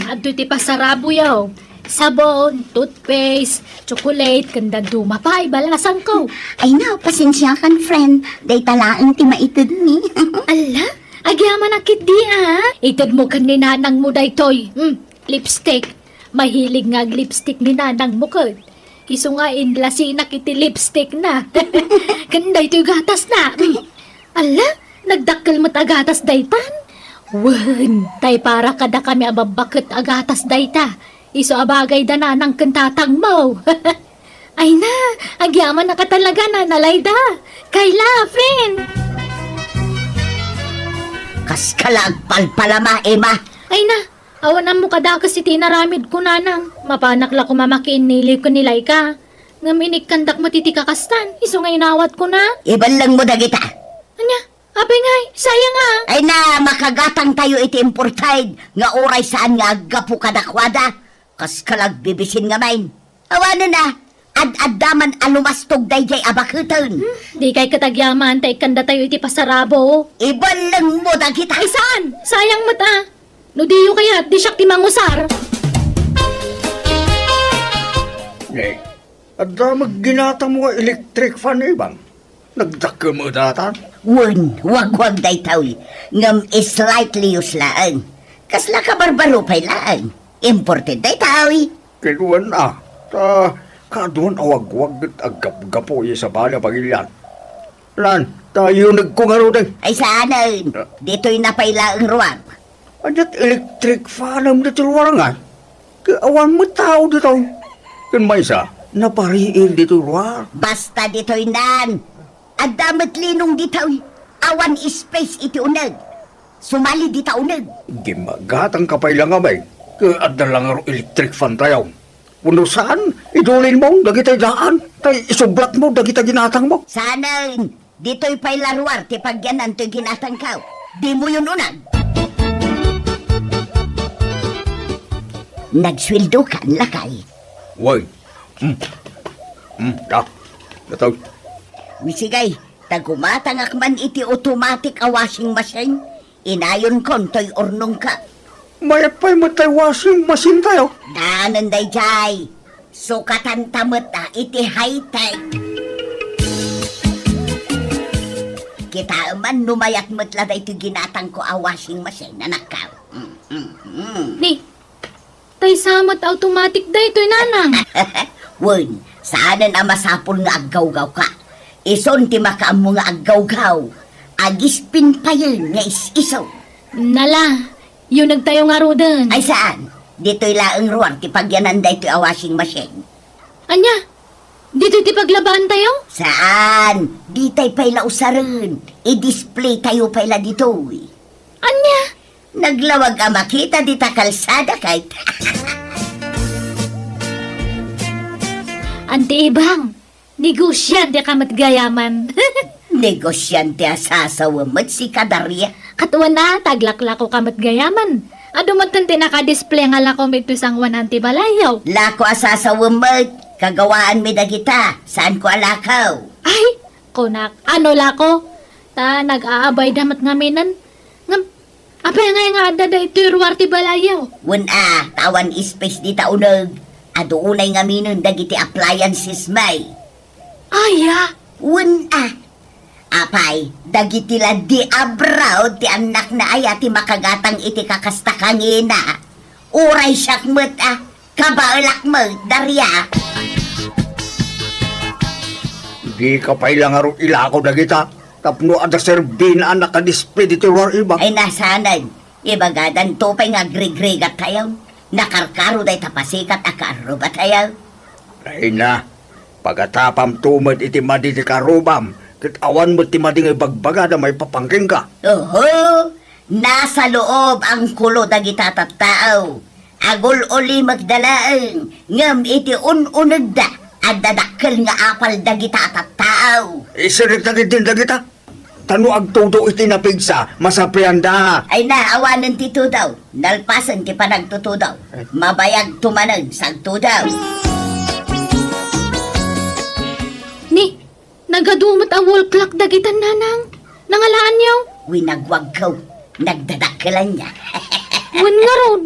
S5: ato ti pasarabo yaw. Sabon, toothpaste, chocolate, kanda duma pa, ibalasang ko.
S2: Ay na, pasensya kan, friend. Day talaang ti maitid ni.
S5: Ala, agyaman akit di Itad mo kan ni nanang mo daytoy. Lipstick. Mahilig nga lipstick ni nanang mo kad. Iso nga inlasinak iti lipstick na. Kanda ito'y gatas na. Ala, nagdakkel mo't agatas daytan. Wan, tay para kada kami ababakit agatas dayta. Iso abagay da nanang kantatang mo. Ay na, agyaman na ka talaga nanalay da. Kayla, friend.
S2: Kas kalagpalpalama, Emma.
S5: Ay na, awanan mo kada kasi tinaramid ko nanang. Mapanakla ko mamakiin niliw ko nilay ka. Ngaminig kandak matitikakastan. Iso nga inawat ko na.
S2: Iban lang mo dagita.
S5: Anya, apay ngay, sayang
S2: Ay na, makagatang tayo iti importide. Nga oray saan nga agapu kadakwada. Kas kalagbibisin nga main. Awano na, ad-addaman alumastog dayjay abakutan.
S5: Di kay katagyaman, tay kanda tayo iti pasarabo.
S2: Iban lang mo dagita.
S5: Ay saan? Sayang mo No diyo kaya, di siya timangusar.
S7: Adda magginata mo nga electric fan ibang. Nagdakkel mo datan.
S2: Wag daytaw. Ngam slightly uslaan. Kasla ka barbaro pay laan. Imported daytaw.
S7: Kinuan kaduan awag-wag at agap-gapo sa bala pagilian. Lan, tayo nagkungaro din.
S2: Ay sana, dito'y napayla ang ruwag.
S7: Adat electric fan ang dito ruwarangan. Awan mo tao dito. Kan may isa, napariin dito ruwar.
S2: Basta dito'y nan. Adamat linong dito'y. Awan space iti unag. Sumali dita unag.
S7: Gimagatang kapay lang amay. Kaadda lang ang electric fan tayo. Puno saan? Idulin mo, dagitay daan. Tay isublat mo, dagitay ginatang mo.
S2: Sana, dito'y paylaruar, tipagyanan to'y ginatang kaw. Di mo yun unag. Nagsweldo ka, lakay.
S7: Way. Gataw.
S2: Misigay, tagumatangak man iti automatic a washing machine. Inayon kon to'y ornong ka.
S9: May pa'y matay washing machine tayo.
S2: Danan dayjay. Sukatan tamot iti high-tech. Kita man numayat mutla da ito ginatang ko a washing machine na nakaw.
S1: Ni, tay samot automatic da ito'y nanang.
S2: Wun, saan na masapol nga aggaw-gaw ka? Ison ti makaam mo nga aggaw-gaw. Agispin pa yun nga is-iso.
S1: Nala, yung nagtayo nga rodan.
S2: Ay saan? Dito'y laang ruwar ti pagyanan da ito'y a washing machine.
S1: Anya, dito ti paglabaan tayo?
S2: Saan? Di tayo pa'y lausaran. I-display tayo pa'y dito.
S1: Anya,
S2: Naglawag ang makita di ta kalsada kahit.
S1: anti ibang, negosyante ka matgayaman.
S2: Negosyante asasawa mo't si Kadarya.
S1: Katuan na, taglaklako ka matgayaman. Adumat tanti naka-display nga lako ito sang 100 balayaw.
S2: Lako asasawa mo't kagawaan mi dagita. Saan ko alakaw?
S1: Ay, kunak, ano lako? Ta, nag-aabay damat ngaminan. Ngam, apay nga ada ito yung ruwarte balayaw.
S2: Wun tawan space di taunag. Adoonay nga minon dagiti appliances may.
S1: Aya,
S2: Wun Apay, dagiti la di abroad ti anak na ay ati makagatang iti kakasta kangina. Uray siyak mo't kabaulak mo't darya.
S9: Di ka pa'y lang arong ilako na kita. Tapno ada serbin ang nakadisplay dito war iba.
S2: Ay nasanan, ibagadan to pa'y nga grigrigat tayo. Nakarkaro day tapasikat akaro ba tayo?
S9: Ay na, pagkatapam tumad iti maditi karubam. Kitawan mo ti mading ibagbaga na may papangking ka.
S2: Oho, nasa loob ang kulo dagita tattao. Agul uli magdalaang, ngam iti ununod da, at dadakkel nga apal dagita tattao.
S9: Isirik na kitin na kita. Tano agtudo iti napigsa, masapriyan da.
S2: Ay naawanan ti tudaw, nalpasan ti panagtutudaw, mabayag tumanan sagtudaw.
S1: ni, nagadumot ang wall clock dagitan nanang. Nangalaan niyo?
S2: Winagwag ko, nagdadakkelan niya.
S1: Wan nga ron.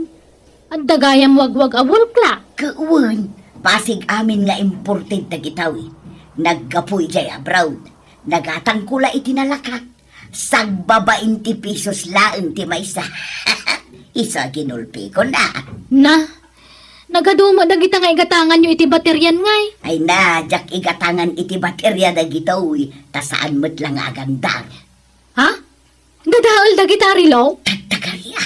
S1: At dagayam wagwag a wall clock.
S2: Kuwan, pasig amin nga imported dagitawi. Naggapoy jay abroad. Nagatang kula itinalaka. Sagbaba 20 pesos laeng ti maysa. Isa ginulpi ko na.
S1: Na, nagadumo dagita nga igatangan nyo iti bateryan ngay.
S2: Ay na, jak igatangan iti baterya dagitawi. Ta saan mo't lang agandar.
S1: Ha? Dadaol dagita rilo?
S2: Tagtagarya.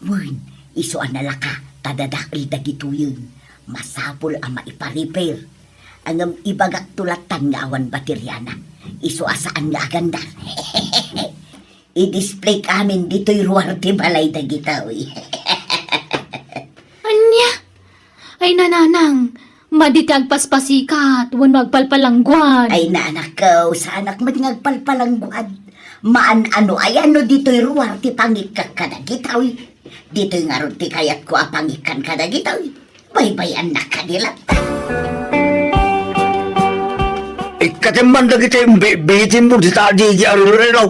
S2: Wen, iso analaka. Tadadakil dagito yun. Masapol ang maiparipair. Ang ibagak tulatan nga awan bateryana. Iso asaan nga agandar. I-display kamin dito'y ruwarte balay dagitawi.
S1: Anya? Ay nananang, maditag paspasikat, wan magpalpalangguan.
S2: Ay naanak ko, sa anak mo ngagpalpalangguad. Maan ano ay ano dito'y ruwarte pangikak kadagitawi. Dito'y nga ron ti kayat ko apangikan kadagitawi. Baybayan na kadilata.
S9: Ikatiman na kita yung bitin mo di tadi di aruliraw.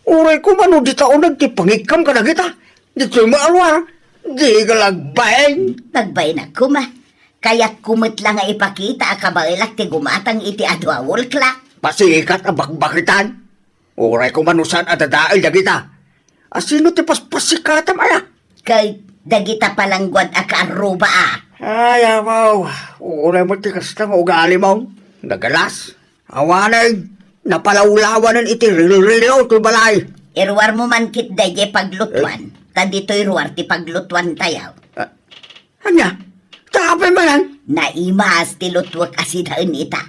S9: Uray ko mano di tao nagtipangikam ka na kita. Dito'y maalwar. Di ka lagbayin.
S2: Nagbay na kuma. Kaya't kumot lang nga ipakita akabailak ti gumatang iti adwawol klak.
S9: Pasikat ang bakbakitan. Uray ko manusan at dadail na kita. Asino ti paspasikatam aya?
S2: Kay dagita palangguad akaruba
S9: Ay, amaw. Uray mo ti kastang ugali mo. Nagalas. Awanay. Napalawlawanan iti rilo-rilo ti balay.
S2: Irwar mo man kit daye paglutuan. Tadito'y ruwar ti paglutuan tayaw.
S9: Anya? Tapay mo yan?
S2: Naimas ti lutwak asidaan ita.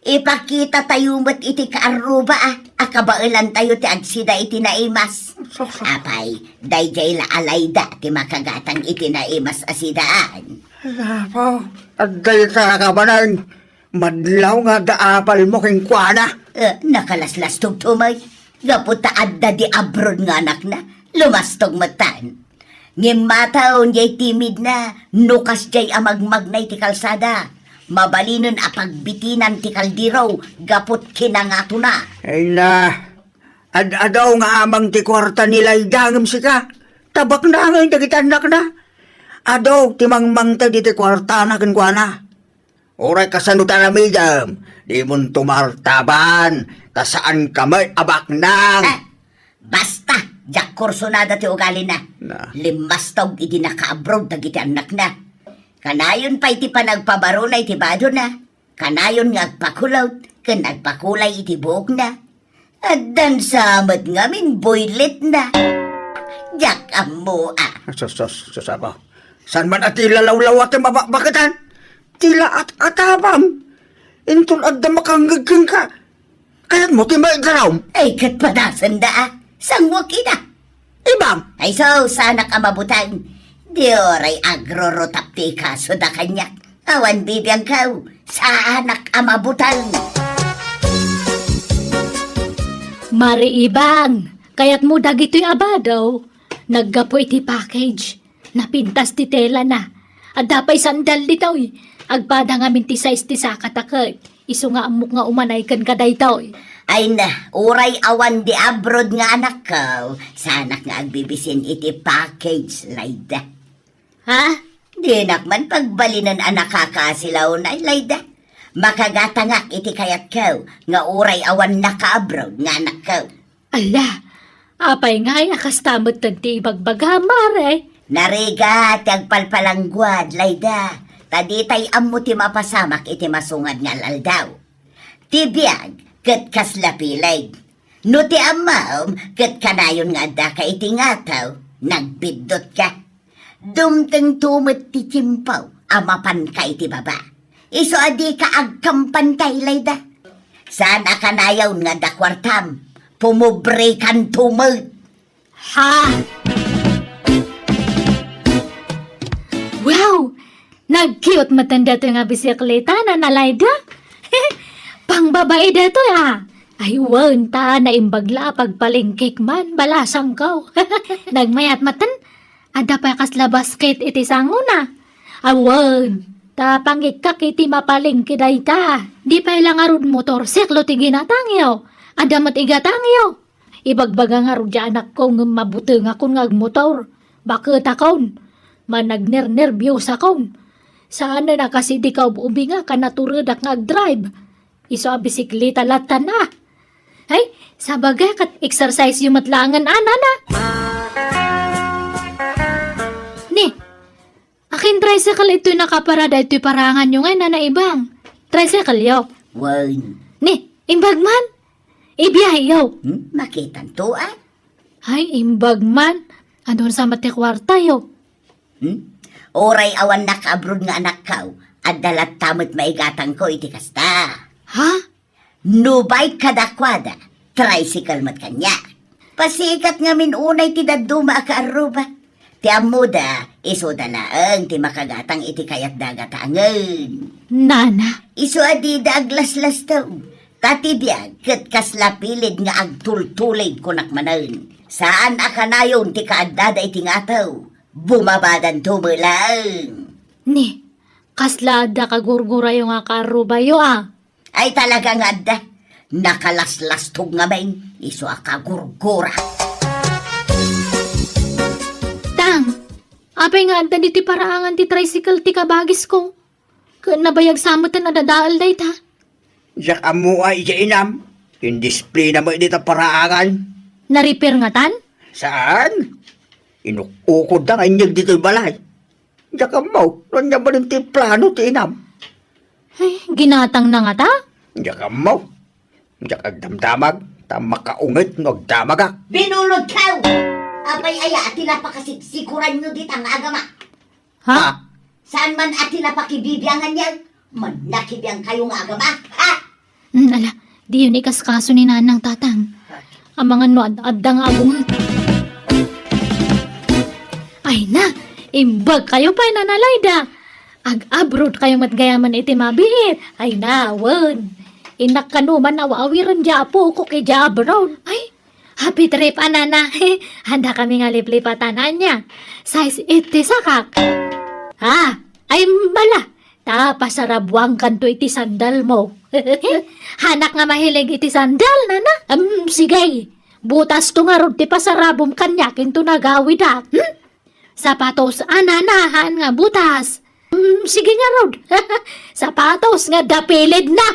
S2: Ipakita tayo mo't iti kaaruba akabailan tayo ti agsida iti naimas. Apay, dayjay la alayda ti makagatang iti naimas asidaan.
S9: Amaw. At dahil sa kabanan. Madlaw nga daapal mo king kwana.
S2: Nakalaslas tugtumay. Gaputa adda di abroad nga anak na. Lumastog matan. Ngimataon jay timid na. Nukas jay amagmagnay ti kalsada. Mabalinon apagbitinan ti kaldiraw. Gaput kinangato na.
S9: Ay na. Adaw nga amang ti kwarta nila idangam sika. tabak na ngayon dagiti anak na. Ado, timangmang ta dito kwarta na kinkwana. Oray kasanutan na midam, di mon tumartaban, kasaan kamay abak nang.
S2: Ah, basta, jak kurso na dati ugali na.
S9: Na.
S2: Limas taog iti naka-abroad dagiti anak na. Kanayon pa iti panagpabaro na iti bado na. Kanayon nga agpakulot, kan agpakulay iti buhok na. At dan samat ngamin boylet na. Jak amo
S9: Sus ako. San man at ilalawlaw at mabakatan? Tila at atabang. Intun at damakangagkang ka. Kaya't mo timay garaw.
S2: Ay katpadasan da sangwak ina.
S9: Ibang.
S2: Ay so, sana ka mabutang. Di oray agrorotapti ka so da kanyak. Awan bibiyang kaw, sa anak amabutang.
S1: Mari ibang, kaya't mo dagito'y abadaw. Naggapo iti package. Napintas ti tela na. At dapay sandal ditaw Agpada nga minti size ti sakatakot. Iso nga amok nga umanay kan kaday taw
S2: Ay na, uray awan di abroad nga anak ko. Sanak nga agbibisin iti package, Layda.
S1: Ha?
S2: Di nakman pagbalinan anak kakasilaw na, Layda. Makagatangak iti kayat ko, nga uray awan naka-abroad nga anak ko.
S1: Ala, apay nga akastamot tanti ibagbaga mare.
S2: Nariga, tagpalpalangguad, Layda. Taditay ammo ti mapasamak iti masungad nga laldaw. Tibiyag, ket kaslapilay. No ti amam, ket kanayon nga da ka iti ngataw, nagbidot ka. Dumteng tumit ti timpaw, amapan ka iti baba. Iso adi ka agkampan kay Layda. Sana kanayon nga da kwartam, pumubre kan tumit.
S1: Ha? Wow! Nag-cute matanda to nga bisikleta na nalayda. Pang babae dato Ay, wanta na imbagla pagpalingkik man, balasang ko. Nagmayat matan, ada pa kasla basket iti sango na. Awan, tapangikak iti mapalingki day ta. Di pa ilang arud motorsiklo ti ginatangyaw. Ada mat igatangyaw. Ibagbaga nga rudya anak ko ng mabuti nga kung ngagmotor. Bakit akon? Managner-nervyos akon. Saan na kasi di ka ubinga ka naturadak ngag-drive. Iso a bisikleta lata na. Ay, sabagay kat exercise yung matlangan ana. Ni, akin tricycle ito'y nakaparada ito'y parangan yung na ibang. Tricycle yo.
S2: Wan,
S1: Ni, imbag man. Ibiyahe yo.
S2: makitan to
S1: Ay, imbag man. Andun sa matikwarta yo.
S2: Oray awan naka-abroad nga anak ko, at dalat tamot maigatang ko iti kasta.
S1: Ha?
S2: Nubay kadakwada, tricycle mat kanya. Pasikat nga minunay ti daduma ka aruba. Ti amuda, iso dalaang ti makagatang iti kayat dagatangan.
S1: Nana.
S2: Iso adi da aglaslas daw. Tatibiyag, kat kaslapilid nga agtultulid kunak manan. Saan akanayon ti kaadada iti ngataw? Bumabadan tumulang.
S1: Ni, kaslada kagurgura yung akaruba yo
S2: Ay talaga nga da. Nakalaslas-tog nga main. Iso akagurgura.
S1: Tang, apay nga anta ti paraangan ti tricycle ti kabagis ko. Nabayag samutan na dadaal day ta.
S9: Yak amo ay inam. Yung display na mo dito paraangan.
S1: Na-repair nga tan?
S9: Saan? Inukukod na ngayon dito yung balay. Yak amo, nanya ba ng plano ti inam?
S1: Ay, ginatang na nga ta?
S9: Yak amo. Yak agdamdamag, tamakaungit no agdamag
S2: Binulod ka! Apay aya atila pa kasiksikuran nyo dit ang agama.
S1: Ha?
S2: Saan man atila pa kibibiyangan yan? Manakibiyang kayong agama, ha?
S1: Ala, di yun ikas kaso ni nanang tatang. Ang mga no ad-adang abungan. Ay na, imbag kayo pa nanalayda. Ag-abroad kayo matgayaman iti mabiit. Ay na, wan. Inak kanuman awawiran dya po ko kay dya abroad. Ay, happy trip anana. Handa kami nga liplipatanan niya. Size 80 sakak. Ha, ay mala. Tapasarabwang kanto iti sandal mo. Hanak nga mahilig iti sandal, nana. Sige, Butas to nga rod ti pasarabom kanyakin to nagawid ha. Sapatos ananahan nga butas. Sige nga rod. Sapatos nga dapilid na.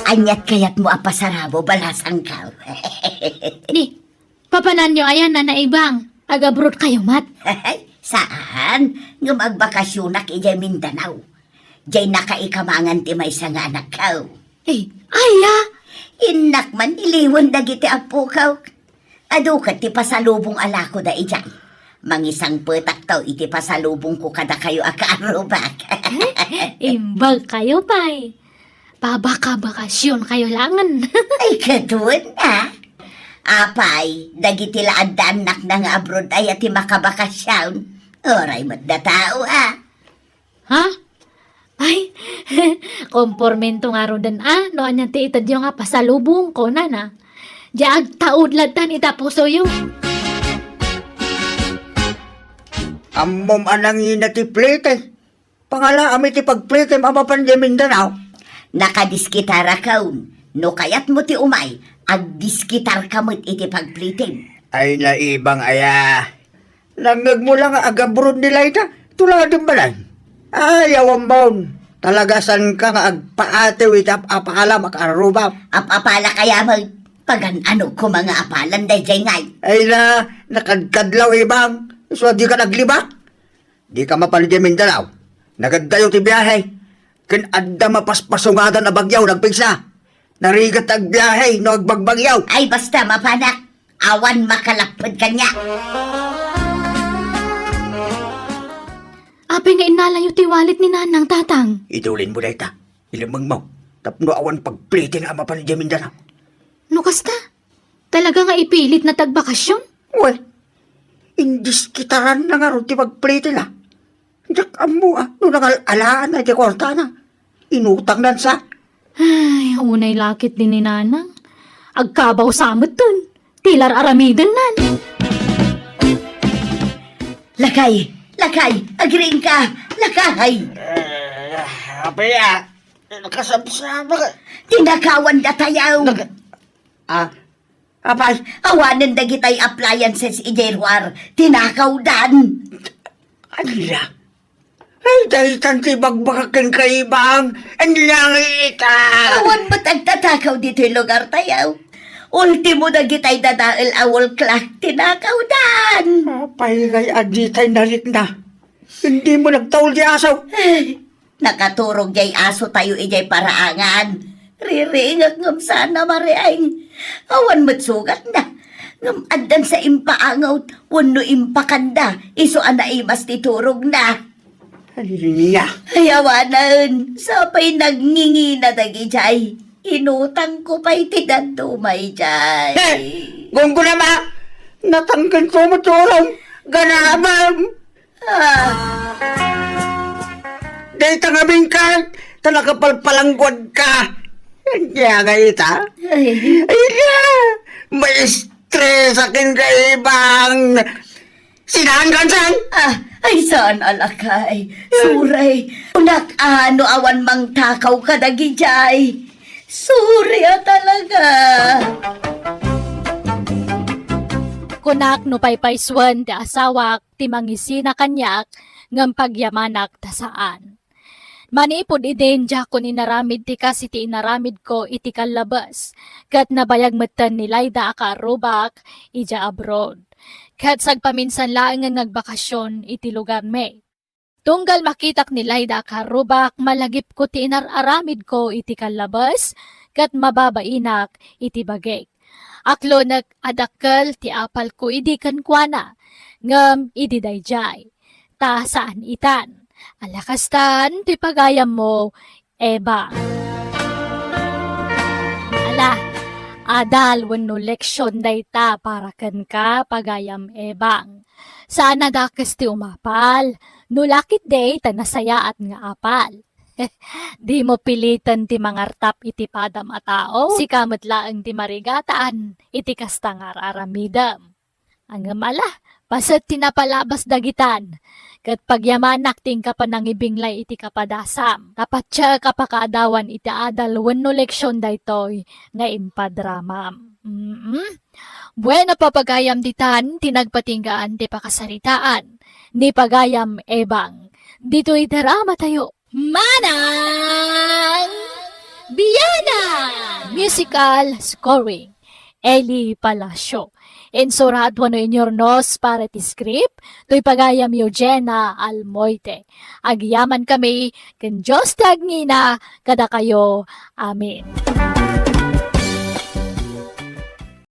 S2: Anyat kayat mo apasarabo balasang ka.
S1: Ni, papanan nyo ayan na naibang. Agabrod kayo mat.
S2: Saan? Nga magbakasyonak ijay Mindanao. Jay nakaikamangan ti may nga anak ka.
S1: Aya.
S2: Inak man iliwan dagiti apo ka. Ado ka ti pasalubong alako da ijay. Mangisang petak tao iti pasalubong ko kada kayo akaarubak.
S1: Imbag kayo pay. Pabaka-bakasyon kayo langan.
S2: Ay katuan na. Apay, dagiti laadanak na nga abroad ay ati makabakasyon. Oray mo't da tao
S1: Ha? Ay, kompormento nga ro dan no anyan ti itad yung nga pasalubong ko na. Diag taud latan itapuso yung.
S9: Ammom anang ina ti plete. Pangala ami ti pagplete mapapan di Mindanao.
S2: Nakadiskitara kaun. No kayat mo ti umay, agdiskitar kamot iti pagplitin.
S9: Ay naibang aya. Langag mo lang agabrod nila ita. Tuladin ba lang? Ayaw ang baon. Talagasan ka nga agpaatiw ita apakala makarubap.
S2: Apapala kaya mo, pagan ano ko mga apalan day jay ngay.
S9: Ay na, nakagkadlaw ibang. So di ka naglibak. Di ka mapalit di Mindanao. Nagaddayo ti biyahe. Ken adda mapaspasungadan na bagyaw nagpigsa. Narigat ag biyahe no agbagbagyaw.
S2: Ay basta mapanak, awan makalapod kanya.
S1: Apay nga inalayo ti walit ni nanang tatang.
S9: Idulin mo na ita. Ilamang mo. Tapno awan pagplite nga mapalit di Mindanao.
S1: No kasta? Talaga nga ipilit na tagbakasyon?
S9: Well, indiskitaran na nga ron ti pagplite na. Dak amo no nangalaan na ti kwarta na. Inutang nan sa.
S1: Ay, unay lakit din ni nanang. Agkabaw samot dun. Tilar aramidan nan.
S2: Lakay, agring ka, lakay.
S9: Apaya, nakasabsama ka.
S2: Tinakawan da tayaw.
S9: Apay,
S2: Awanan da gitay appliances ijerwar, tinakaw dan.
S9: alila. Ay, dahil tanti bagbakakin kay ibang, ang lang ita.
S2: Awan ba't agtatakaw dito'y lugar tayaw? Ultimo da gitay dadail awol klak, tinakaw dan.
S9: Apay, kay aditay nalit na. Hindi mo nagtaul di asaw.
S2: Ay, nakaturog jay aso tayo ijay paraangan. Riringag ngam sana mariaing. Awan matsugat na. Ngam addan sa impaangaw, wano impakanda. Iso anaimas titurog na.
S9: Alila.
S2: Ay awanan, sapay nagngingi na dagi jay. Inutang ko pa'y tinantumay jay.
S9: Gunggo na ma, natanggan ko mo tulong. Ganamam. Dahil tangabing ka, talakapalpalanggwad ka. Kaya nga ita.
S2: Ay,
S9: Ay na, may stress akin ka ibang. Sinahan san?
S2: ay saan alakay? Suray, unak ano awan mang takaw ka dagi jay. Surya talaga.
S1: Kunak no paypayswan ti asawak ti mangisina kanyak ngam pagyamanak ta saan. Manipod iden kun inaramid ti kasi ti inaramid ko iti kalabas. Kat nabayag matan ni Laida akarubak ija abroad. Kat sagpaminsan laeng nga nagbakasyon iti lugar me. Tunggal makitak ni Laida akarubak malagip ko ti inararamid ko iti kalabas. Kat mababainak iti bagay. Aklo nag-adakkel ti apal ko idi kankwana, ngam idi dayjay. Ta saan itan? Alakastan ti pagayam mo, Eba. Ala, adal wenno leksyon dayta para ken ka pagayam Ebang. Sana dakas ti umapal, nulakit day tanasayaat nga apal. Di mo pilitan ti mangartap iti padam a tao, si kamot laeng ti marigataan, iti kastangar aramidam. Ang mala, Pasat tinapalabas dagitan. Kat pagyamanak ting kapanangibinglay iti kapadasam. Tapatsa kapakaadawan iti adal wenno leksyon daytoy nga impadramam. Bueno papagayam ditan tinagpatinggaan ti pakasaritaan. Ni pagayam ebang. Dito itarama tayo. Manang Biyana! Musical scoring. Eli Palacio. Ensorado no inyornos para ti script, to'y pagayam Eugenia Almoite. Agyaman kami, ken Diyos ti agngina, kada kayo. Amen.